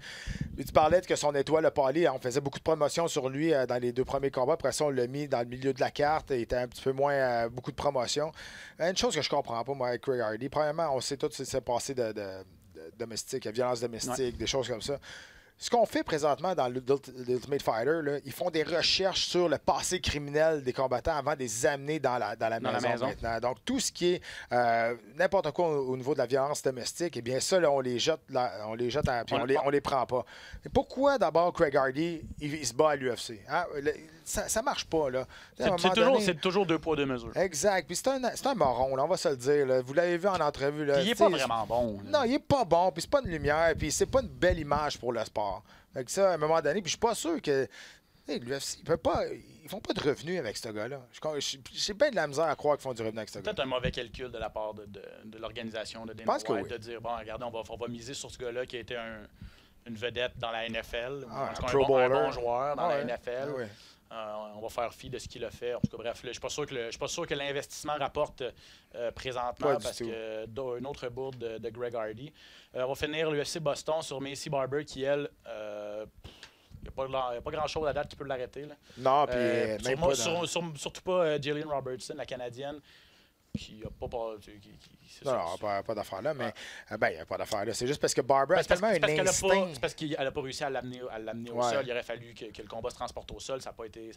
tu parlais que son étoile a parlé. On faisait beaucoup de promotions sur lui dans les 2 premiers combats. Après ça, on l'a mis dans le milieu de la carte. Il était un petit peu moins beaucoup de promotions. Une chose que je comprends pas, moi, avec Greg Hardy, premièrement, on sait tout ce qui s'est passé de domestique, violence domestique, des choses comme ça. Ce qu'on fait présentement dans l'Ultimate Fighter, là, ils font des recherches sur le passé criminel des combattants avant de les amener dans la maison maintenant. Donc, tout ce qui est n'importe quoi au niveau de la violence domestique, eh bien ça, là, on les jette, puis on les prend pas. Mais pourquoi d'abord Greg Hardy, il se bat à l'UFC? Hein? Ça marche pas, là. C'est toujours 2 poids 2 mesures. Exact. Puis c'est un moron, là, on va se le dire. Là. Vous l'avez vu en entrevue. Là. Puis il n'est pas vraiment bon. Là. Non, il est pas bon. Puis c'est pas une lumière. Puis c'est pas une belle image pour le sport. Fait que ça, à un moment donné, puis je suis pas sûr que l'UFC, ils font pas de revenus avec ce gars-là. J'ai bien de la misère à croire qu'ils font du revenu avec ce gars-là. Peut-être un mauvais calcul de la part de l'organisation de Dana White de dire, bon, regardez, on va miser sur ce gars-là qui a été une vedette dans la NFL, un bon joueur dans la NFL. Oui. On va faire fi de ce qu'il a fait. En tout cas, bref, je ne suis pas sûr que l'investissement rapporte présentement parce que une autre bourde de Greg Hardy. On va finir l'UFC Boston sur Macy Barber qui, elle, il n'y a pas grand-chose à date qui peut l'arrêter. Non, puis surtout pas Jillian Robertson, la Canadienne. qui a pas... c'est Non, ça, pas d'affaire là, mais il n'y a pas d'affaire là. C'est juste parce que Barber a tellement un instinct. C'est parce qu'elle n'a pas réussi à l'amener au sol. Il aurait fallu que le combat se transporte au sol. Ça n'a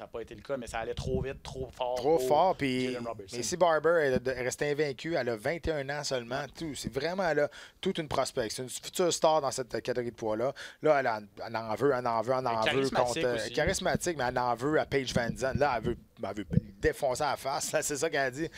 pas été le cas, mais ça allait trop vite, trop fort. Trop fort. Puis si Barber est resté invaincue, elle a 21 ans seulement. C'est vraiment là, toute une prospect. C'est une future star dans cette catégorie de poids-là. Là, elle en veut. Contre, charismatique, mais elle en veut à Paige Van Zandt. Là, elle veut défoncer à la face. C'est ça qu'elle a dit.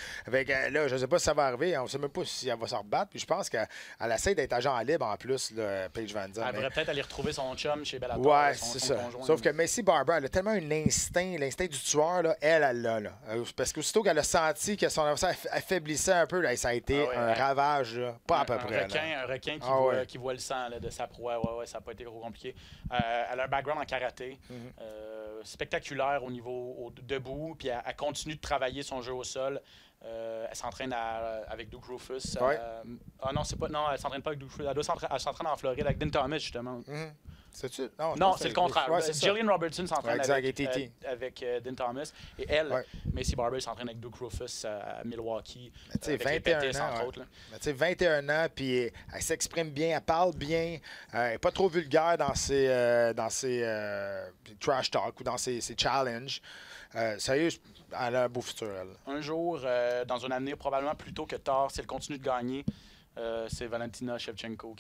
Là, je ne sais pas si ça va arriver. On ne sait même pas si elle va se rebattre. Puis je pense qu'elle essaie d'être agent libre en plus, là, Paige Van Zandt. Elle devrait peut-être aller retrouver son chum chez Bellator. Ouais, c'est ça. Sauf que Maycee Barber, elle a tellement un instinct, l'instinct du tueur, là, elle l'a. Là. Parce qu'aussitôt qu'elle a senti que son adversaire affaiblissait un peu, là, ça a été un ravage, là, pas à peu près. Un requin qui voit le sang là, de sa proie. Ça n'a pas été trop compliqué. Elle a un background en karaté. Spectaculaire au niveau debout, puis elle continue de travailler son jeu au sol. Elle s'entraîne avec Duke Roufus. Non, elle s'entraîne pas avec Duke Roufus. Elle s'entraîne en Floride avec Din Thomas, justement. C'est-tu? Non, c'est le contraire. Ouais, Jillian Robertson s'entraîne avec Din Thomas. Et elle, Maycee Barber, s'entraîne avec Duke Rufus à Milwaukee. Avec 21 les Pettis, ans, entre autres. 21 ans, puis elle s'exprime bien, elle parle bien. Elle n'est pas trop vulgaire dans ses trash talk ou dans ses challenges. Sérieux, elle a un beau futur, elle. Un jour, dans un avenir probablement plus tôt que tard, si elle continue de gagner, c'est Valentina Shevchenko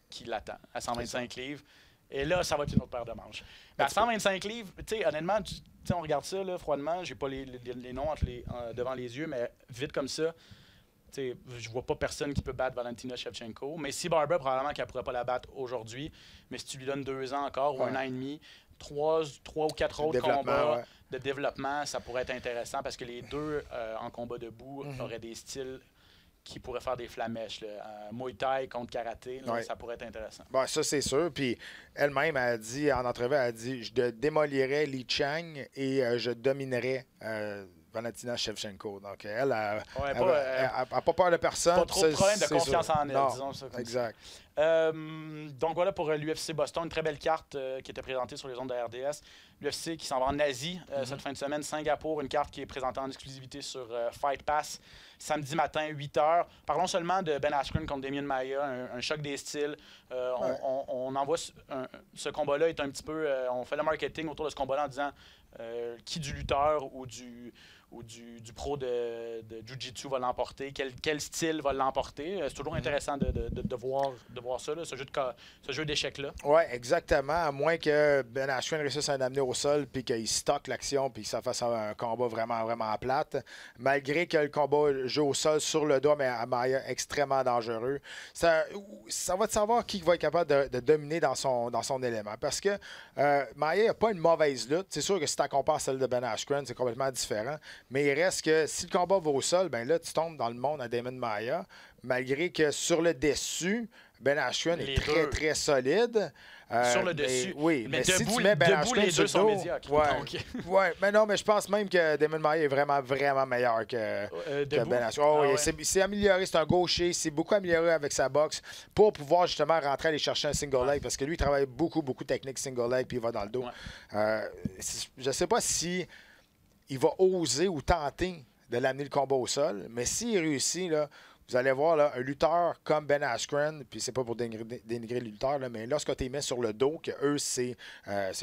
qui l'attend à 125 livres. Et là, ça va être une autre paire de manches. Mais à 125 livres, honnêtement, on regarde ça là, froidement. J'ai pas les noms devant les yeux, mais vite comme ça, je vois pas personne qui peut battre Valentina Shevchenko. Mais si Barber, probablement qu'elle pourrait pas la battre aujourd'hui. Mais si tu lui donnes 2 ans encore ou 1 an et demi, 3 ou 4 autres combats de développement, ça pourrait être intéressant parce que les deux en combat debout auraient des styles qui pourraient faire des flamèches. Muay Thai contre karaté, ça pourrait être intéressant. Bon, ça, c'est sûr. Puis elle-même a dit, en entrevue, elle a dit « Je démolirais Li Chang et je dominerais Valentina Shevchenko. » Donc, elle n'a pas peur de personne. Pas trop de problème de confiance en elle, disons ça. Exact. Donc voilà pour l'UFC Boston, une très belle carte qui était présentée sur les ondes de RDS. L'UFC qui s'en va en Asie cette fin de semaine, Singapour, une carte qui est présentée en exclusivité sur Fight Pass, samedi matin, 8h. Parlons seulement de Ben Askren contre Demian Maia, un choc des styles. On envoie ce combat-là est un petit peu... on fait le marketing autour de ce combat-là en disant qui du lutteur ou du pro de Jiu-Jitsu va l'emporter, quel style va l'emporter. C'est toujours intéressant de voir ça, là, ce jeu d'échecs-là. Oui, exactement. À moins que Ben Askren réussisse à l'amener au sol puis qu'il stocke l'action puis que ça fasse un combat vraiment, vraiment plate. Malgré que le combat joue au sol sur le dos, mais à Maia extrêmement dangereux. Ça va te savoir qui va être capable de dominer dans son élément. Parce que Maia n'a pas une mauvaise lutte. C'est sûr que si tu compares celle de Ben Askren, c'est complètement différent. Mais il reste que si le combat va au sol, ben là, tu tombes dans le monde à Demian Maia. Malgré que sur le dessus, Ben Askren est très, très solide. Sur le dessus. Oui, mais debout, si tu mets Ben Askren les deux sur le dos, sont médiocres. Mais non, mais je pense même que Demian Maia est vraiment, vraiment meilleur que Ben Askren. Il s'est amélioré, c'est un gaucher, il s'est beaucoup amélioré avec sa boxe pour pouvoir justement rentrer aller chercher un single leg parce que lui, il travaille beaucoup de techniques single leg puis il va dans le dos. Je ne sais pas si il va oser ou tenter de l'amener le combat au sol, mais s'il réussit, là, vous allez voir là, un lutteur comme Ben Askren, puis c'est pas pour dénigrer les lutteurs, là, mais lorsque tu les mets sur le dos, que eux c'est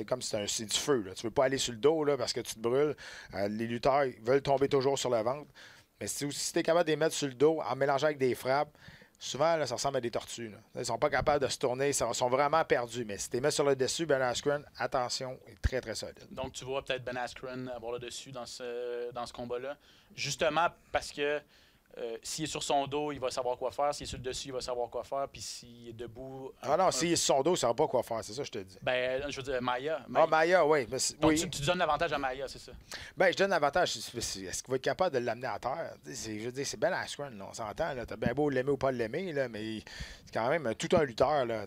comme si c'est du feu. Là. Tu veux pas aller sur le dos là, parce que tu te brûles. Les lutteurs ils veulent tomber toujours sur le ventre. Mais si tu es capable de les mettre sur le dos en mélangeant avec des frappes, souvent, là, ça ressemble à des tortues. Là. Ils sont pas capables de se tourner. Ils sont vraiment perdus. Mais si tu les mets sur le dessus, Ben Askren, attention, il est très, très solide. Donc, tu vois peut-être Ben Askren avoir le dessus dans ce combat-là. Justement parce que s'il est sur son dos, il va savoir quoi faire. S'il est sur le dessus, il va savoir quoi faire. Puis s'il est debout... s'il est sur son dos, il ne saura pas quoi faire. C'est ça que je te dis. Ben, je veux dire, Maia. Maia, oui. Donc, tu donnes l'avantage à Maia, c'est ça? Ben, je donne l'avantage. Est-ce qu'il va être capable de l'amener à terre? Je veux dire, c'est Ben Askren, on s'entend. Tu as bien beau l'aimer ou pas l'aimer, là, mais c'est quand même tout un lutteur. Là,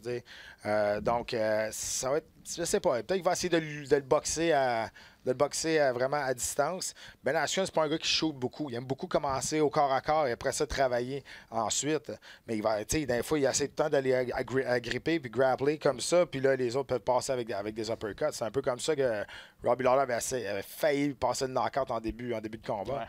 donc, ça va être... Je sais pas. Peut-être qu'il va essayer de le boxer vraiment à distance. Ben Askren, c'est pas un gars qui shoot beaucoup. Il aime beaucoup commencer au corps à corps et après ça travailler ensuite. Mais il va, des fois, il a assez de temps d'aller à gripper puis grappler comme ça. Puis là, les autres peuvent passer avec des uppercuts. C'est un peu comme ça que Robbie Lawler avait failli passer le knockout en début de combat. Ouais.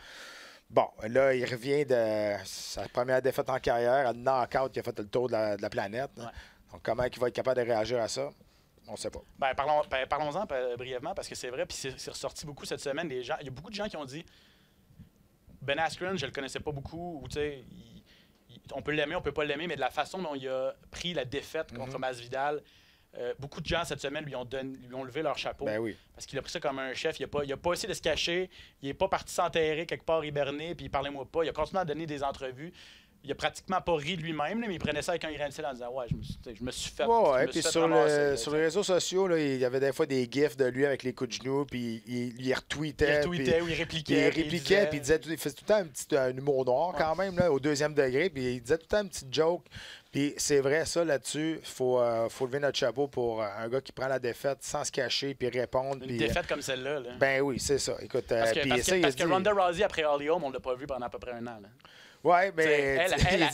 Bon, là, il revient de sa première défaite en carrière, un knockout qui a fait le tour de la planète. Ouais. Donc, comment il va être capable de réagir à ça? On ne sait pas. Parlons-en brièvement, parce que c'est vrai, puis c'est ressorti beaucoup cette semaine. Il y a beaucoup de gens qui ont dit Ben Askren, je le connaissais pas beaucoup, ou tu sais, on peut l'aimer, on peut pas l'aimer, mais de la façon dont il a pris la défaite contre Masvidal, beaucoup de gens cette semaine lui ont levé leur chapeau. Ben oui. Parce qu'il a pris ça comme un chef. Il a pas essayé de se cacher. Il n'est pas parti s'enterrer quelque part hiberné, puis il parlait moi pas. Il a continué à donner des entrevues. Il a pratiquement pas ri de lui-même, mais il prenait ça avec un grain de sel en disant ouais, je me suis fait. Ouais, puis sur les réseaux sociaux, là, il y avait des fois des gifs de lui avec les coups de genoux, puis il retweetait. Ou il répliquait. Puis il faisait tout le temps un humour noir quand même, là, au 2e degré, puis il disait tout le temps une petite joke. Puis c'est vrai, ça, là-dessus, il faut lever notre chapeau pour un gars qui prend la défaite sans se cacher, puis répondre. Une défaite comme celle-là. Là. Ben oui, c'est ça. Écoute, parce que Ronda Rousey, après Holly Holm, on ne l'a pas vu pendant à peu près un an. Là. Ouais, mais.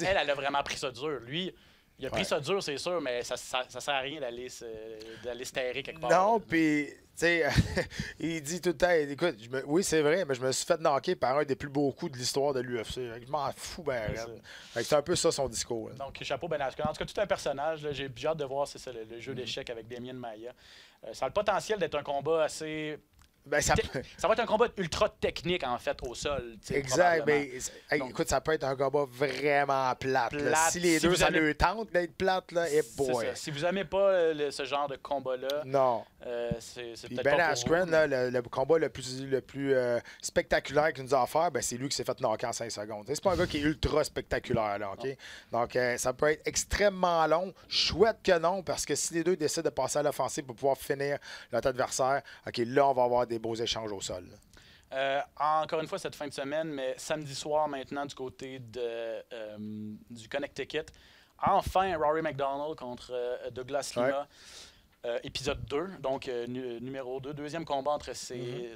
Elle a vraiment pris ça dur. Lui, il a pris ça dur, c'est sûr, mais ça sert à rien d'aller se terrer quelque part. Non, puis, tu sais, il dit tout le temps, écoute, oui, c'est vrai, mais je me suis fait knocker par un des plus beaux coups de l'histoire de l'UFC. Je m'en fous, c'est un peu ça son discours. Là. Donc, chapeau Ben Askren. En tout cas, tout un personnage. J'ai hâte de voir le jeu d'échecs avec Demian Maia. Ça a le potentiel d'être un combat assez. Ben, ça va être un combat ultra technique, en fait, au sol. Exact. Mais, écoute, ça peut être un combat vraiment plate. Si les deux, ça leur tente d'être plate, là, et boy. Si vous n'aimez pas ce genre de combat-là, non. C'est Ben peut-être pas pour Askren, là, le combat le plus spectaculaire qu'il nous a offert, ben, c'est lui qui s'est fait knocker en 5 secondes. C'est pas un gars qui est ultra spectaculaire. Là, OK? Donc, ça peut être extrêmement long. Chouette que non, parce que si les deux décident de passer à l'offensive pour pouvoir finir notre adversaire, OK, là, on va avoir des beaux échanges au sol. Encore une fois, cette fin de semaine, mais samedi soir maintenant du côté du Connecticut. Enfin, Rory McDonald contre Douglas Lima. Épisode 2, donc numéro 2, deuxième combat entre ces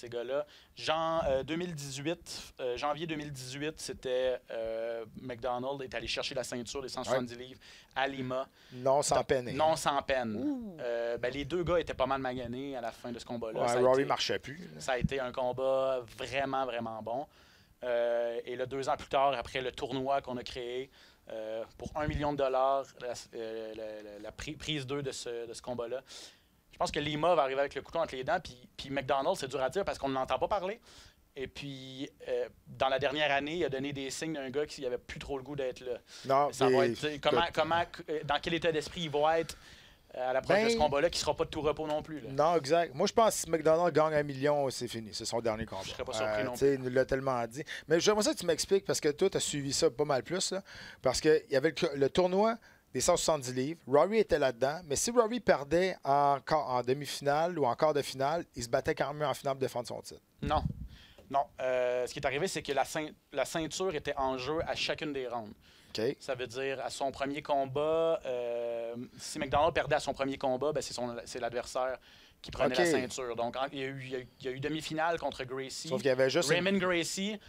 gars-là. Janvier 2018, c'était McDonald est allé chercher la ceinture des 170 livres à Lima. Non sans peine. Non sans peine. Les deux gars étaient pas mal maganés à la fin de ce combat-là. Rory marchait plus. Ça a été un combat vraiment, vraiment bon. Et là, 2 ans plus tard, après le tournoi qu'on a créé, pour $1 million, la prise 2 de ce combat-là. Je pense que Lima va arriver avec le couteau entre les dents, puis McDonald, c'est dur à dire parce qu'on ne l'entend pas parler. Et puis, dans la dernière année, il a donné des signes d'un gars qui n'avait plus trop le goût d'être là. Non, ça va être, dans quel état d'esprit il va être à l'approche de ce combat-là, qui ne sera pas de tout repos non plus. Là. Non, exact. Moi, je pense que si McDonald gagne $1 million, c'est fini. C'est son dernier combat. Je ne serais pas surpris non plus. Il nous l'a tellement dit. Mais j'aimerais ça que tu m'expliques, parce que toi, tu as suivi ça pas mal plus. Là, parce qu'il y avait le tournoi des 170 livres. Rory était là-dedans. Mais si Rory perdait en demi-finale ou en quart de finale, il se battait quand même en finale pour défendre son titre. Non. Ce qui est arrivé, c'est que la ceinture était en jeu à chacune des rounds. Okay. Ça veut dire, à son premier combat, si McDonald perdait à son premier combat, ben c'est l'adversaire qui prenait la ceinture. Donc, il y a eu demi-finale contre Gracie. Sauf qu'il y avait juste Raymond Gracie.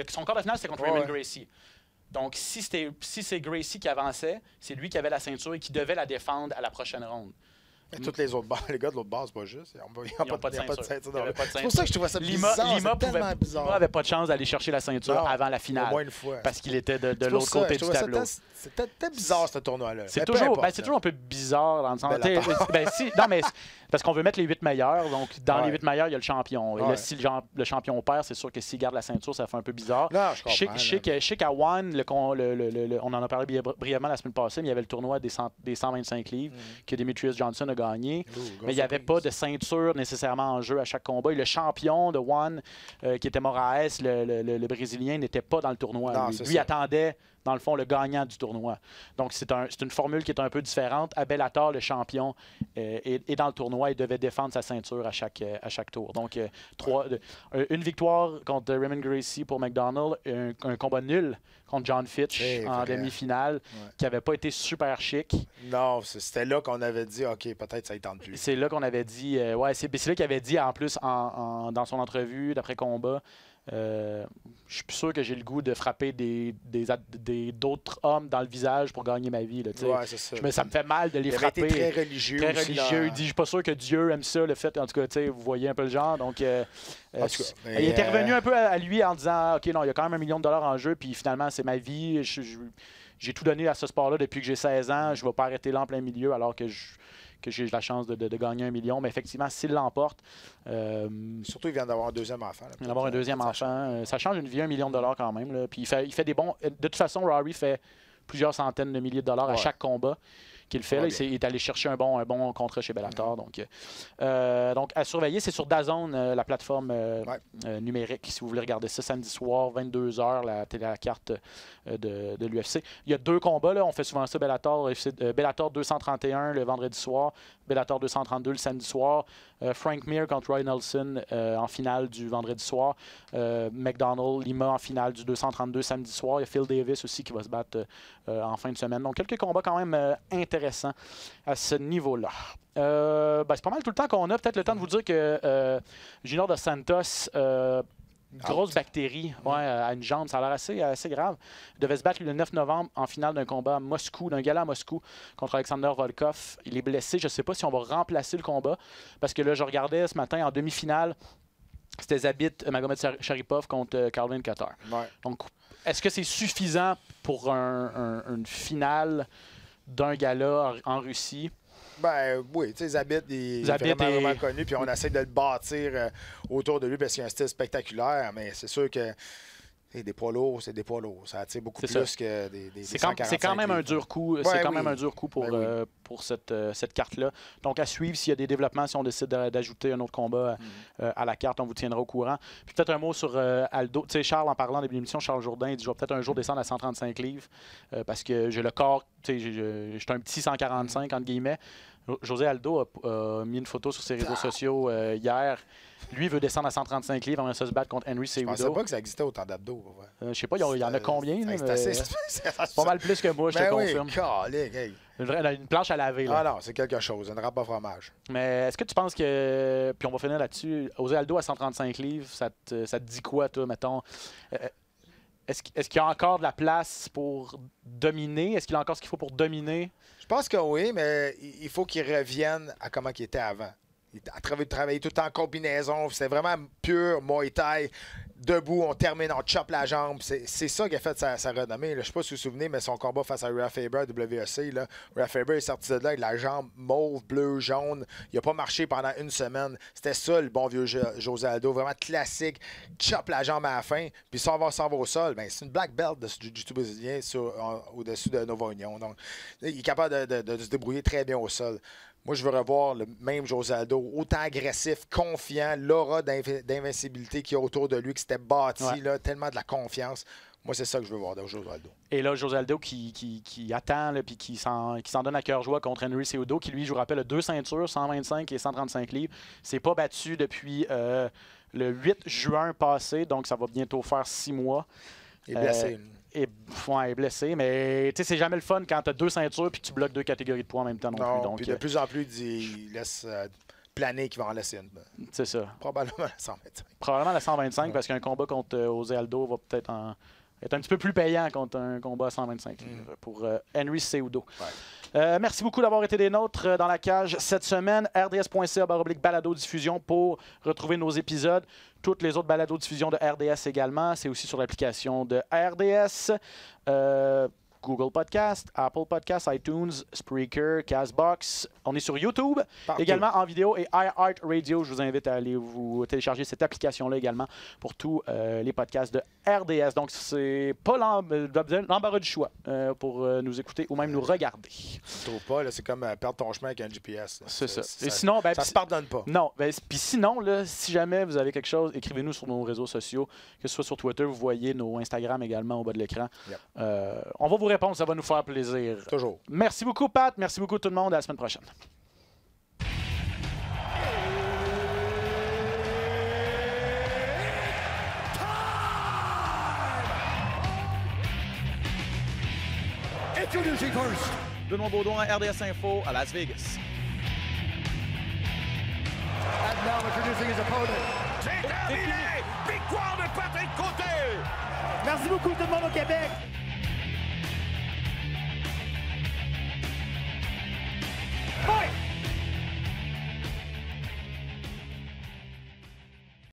Son quart de finale, c'était contre Raymond Gracie. Donc, si c'est Gracie qui avançait, c'est lui qui avait la ceinture et qui devait la défendre à la prochaine ronde. Mais tous les autres les gars de l'autre base, c'est pas juste. Ils n'ont pas de ceinture. C'est pour ça que je trouvais ça bizarre. Lima n'avait pas de chance d'aller chercher la ceinture avant la finale. Au moins une fois. Parce qu'il était de l'autre côté du tableau. C'était bizarre, ce tournoi-là. C'est toujours un peu bizarre dans le sens. Parce qu'on veut mettre les 8 meilleurs. Donc, dans les 8 meilleurs, il y a le champion. Et là, si le champion perd, c'est sûr que s'il garde la ceinture, ça fait un peu bizarre. Non, je comprends. Je sais qu'à One, on en a parlé brièvement la semaine passée, mais il y avait le tournoi des 125 livres que Demetrius Johnson a gagné. Mais il n'y avait pas de ceinture nécessairement en jeu à chaque combat. Et le champion de One, qui était Moraes, le Brésilien, n'était pas dans le tournoi. Non, lui attendait, dans le fond, le gagnant du tournoi. Donc, c'est une formule qui est un peu différente. À Bellator, le champion est dans le tournoi et devait défendre sa ceinture à chaque tour. Donc, une victoire contre Raymond Gracie pour McDonald, un combat nul contre John Fitch en demi-finale, qui n'avait pas été super chic. Non, c'était là qu'on avait dit, OK, peut-être ça ne tente plus. C'est là qu'on avait dit, c'est là qu'il avait dit, en plus, dans son entrevue d'après-combat, je suis plus sûr que j'ai le goût de frapper d'autres hommes dans le visage pour gagner ma vie. Là, c'est ça. Ça me fait mal de les frapper. Il était très religieux. Très religieux. Il dit, je suis pas sûr que Dieu aime ça, le fait. En tout cas, vous voyez un peu le genre. Donc, il était revenu un peu à lui en disant, OK, non, il y a quand même $1 million en jeu, puis finalement, c'est ma vie. J'ai tout donné à ce sport-là depuis que j'ai 16 ans. Je ne vais pas arrêter là en plein milieu alors que j'ai la chance de gagner $1 million. Mais effectivement, s'il l'emporte... Surtout, il vient d'avoir un deuxième enfant. Il vient d'avoir un deuxième enfant. Ça change une vie, $1 million quand même. Là. Puis il fait des bons... De toute façon, Rory fait plusieurs centaines de milliers de dollars à chaque combat qu'il fait. Là, il est allé chercher un bon contrat chez Bellator. Donc, à surveiller, c'est sur DAZN, la plateforme numérique, si vous voulez regarder ça, samedi soir, 22h, la carte de l'UFC. Il y a 2 combats, là. On fait souvent ça, Bellator 231 le vendredi soir, Bellator 232 le samedi soir, Frank Mir contre Roy Nelson en finale du vendredi soir, McDonald, Lima en finale du 232 samedi soir. Il y a Phil Davis aussi qui va se battre en fin de semaine. Donc, quelques combats quand même intéressants à ce niveau-là. C'est pas mal tout le temps qu'on a. Peut-être le temps de vous dire que Junior Dos Santos... grosse bactérie à une jambe, ça a l'air assez grave. Il devait se battre le 9 novembre en finale d'un combat à Moscou, d'un gala à Moscou contre Alexander Volkov. Il est blessé. Je ne sais pas si on va remplacer le combat parce que là, je regardais ce matin en demi-finale, c'était Zabit Magomed Sharipov contre Calvin Kattar. Ouais. Donc, est-ce que c'est suffisant pour une finale d'un gala en Russie? Ben oui, tu sais, Zabit, il est vraiment connu, puis on essaie de le bâtir autour de lui parce qu'il a un style spectaculaire, mais c'est sûr que des poids lourds, c'est des poids lourds. Ça attire beaucoup plus que des 145 C'est quand même un dur coup. C'est quand même un dur coup pour cette carte-là. Donc, à suivre, s'il y a des développements, si on décide d'ajouter un autre combat à la carte, on vous tiendra au courant. Puis peut-être un mot sur Aldo. Tu sais, Charles, en parlant début d'émission, Charles Jourdain, il dit « Je vais peut-être un jour descendre à 135 livres parce que j'ai le corps, tu sais, je suis un petit 145, entre guillemets. » José Aldo a mis une photo sur ses réseaux sociaux hier. Lui, il veut descendre à 135 livres avant de se battre contre Henry Cejudo. Je pensais pas que ça existait autant d'abdos. Je sais pas, il y en a combien? C'est pas mal plus que moi, je te confirme. Une planche à laver. Là. Ah non, c'est quelque chose. Une râpe à fromage. Mais est-ce que tu penses que... Puis on va finir là-dessus. José Aldo à 135 livres, ça te dit quoi, toi, mettons? Est-ce qu'il y a encore de la place pour dominer? Est-ce qu'il a encore ce qu'il faut pour dominer? Je pense que oui, mais il faut qu'il revienne à comment il était avant. Il a travaillé tout le temps en combinaison. C'était vraiment pur Muay Thai. Debout, on termine, on chope la jambe. C'est ça qui a fait sa renommée. Je ne sais pas si vous vous souvenez, mais son combat face à Urijah Faber à WEC, Urijah Faber est sorti de là avec la jambe mauve, bleue, jaune. Il n'a pas marché pendant une semaine. C'était ça, le bon vieux José Aldo. Vraiment classique. Chope la jambe à la fin. Puis ça va au sol. Ben, c'est une black belt de jiu-jitsu brésilien au-dessus de Nova Union. Donc, il est capable de se débrouiller très bien au sol. Moi, je veux revoir le même José Aldo, autant agressif, confiant, l'aura d'invincibilité qu'il y a autour de lui, qui s'était bâti, tellement de la confiance. Moi, c'est ça que je veux voir de José Aldo. Et là, José Aldo qui attend, puis qui s'en donne à cœur joie contre Henry Cejudo, qui lui, je vous rappelle, a 2 ceintures, 125 et 135 livres. C'est pas battu depuis le 8 juin passé, donc ça va bientôt faire 6 mois. Il est blessé. Il est blessé, mais tu sais, c'est jamais le fun quand tu as 2 ceintures puis que tu bloques 2 catégories de poids en même temps non plus. Donc, puis de plus en plus, il laisse planer qu'il va en laisser une. C'est ça. Probablement la 125. Probablement la 125 parce qu'un combat contre José Aldo va peut-être être un petit peu plus payant contre un combat à 125 pour Henry Cejudo. Merci beaucoup d'avoir été des nôtres dans la cage cette semaine. RDS.ca/balado-diffusion pour retrouver nos épisodes. Toutes les autres balados-diffusions de RDS également. C'est aussi sur l'application de RDS. Google Podcast, Apple Podcast, iTunes, Spreaker, Castbox. On est sur YouTube, également en vidéo, et iHeartRadio. Je vous invite à aller vous télécharger cette application-là également pour tous les podcasts de RDS. Donc, c'est pas l'embarras du choix pour nous écouter ou même nous regarder. Je trouve pas, là, c'est comme perdre ton chemin avec un GPS. C'est ça. Et sinon, ça se pardonne pas. Non, puis sinon, là, si jamais vous avez quelque chose, écrivez-nous sur nos réseaux sociaux, que ce soit sur Twitter, vous voyez nos Instagram également au bas de l'écran. Yep. On va vous répondre, ça va nous faire plaisir. Toujours. Merci beaucoup, Pat. Merci beaucoup, tout le monde. À la semaine prochaine. Introducing first. Benoît Baudouin, RDS Info à Las Vegas. And now introducing his opponent, C'est terminé! Victoire de Patrick Côté! Merci beaucoup tout le monde au Québec.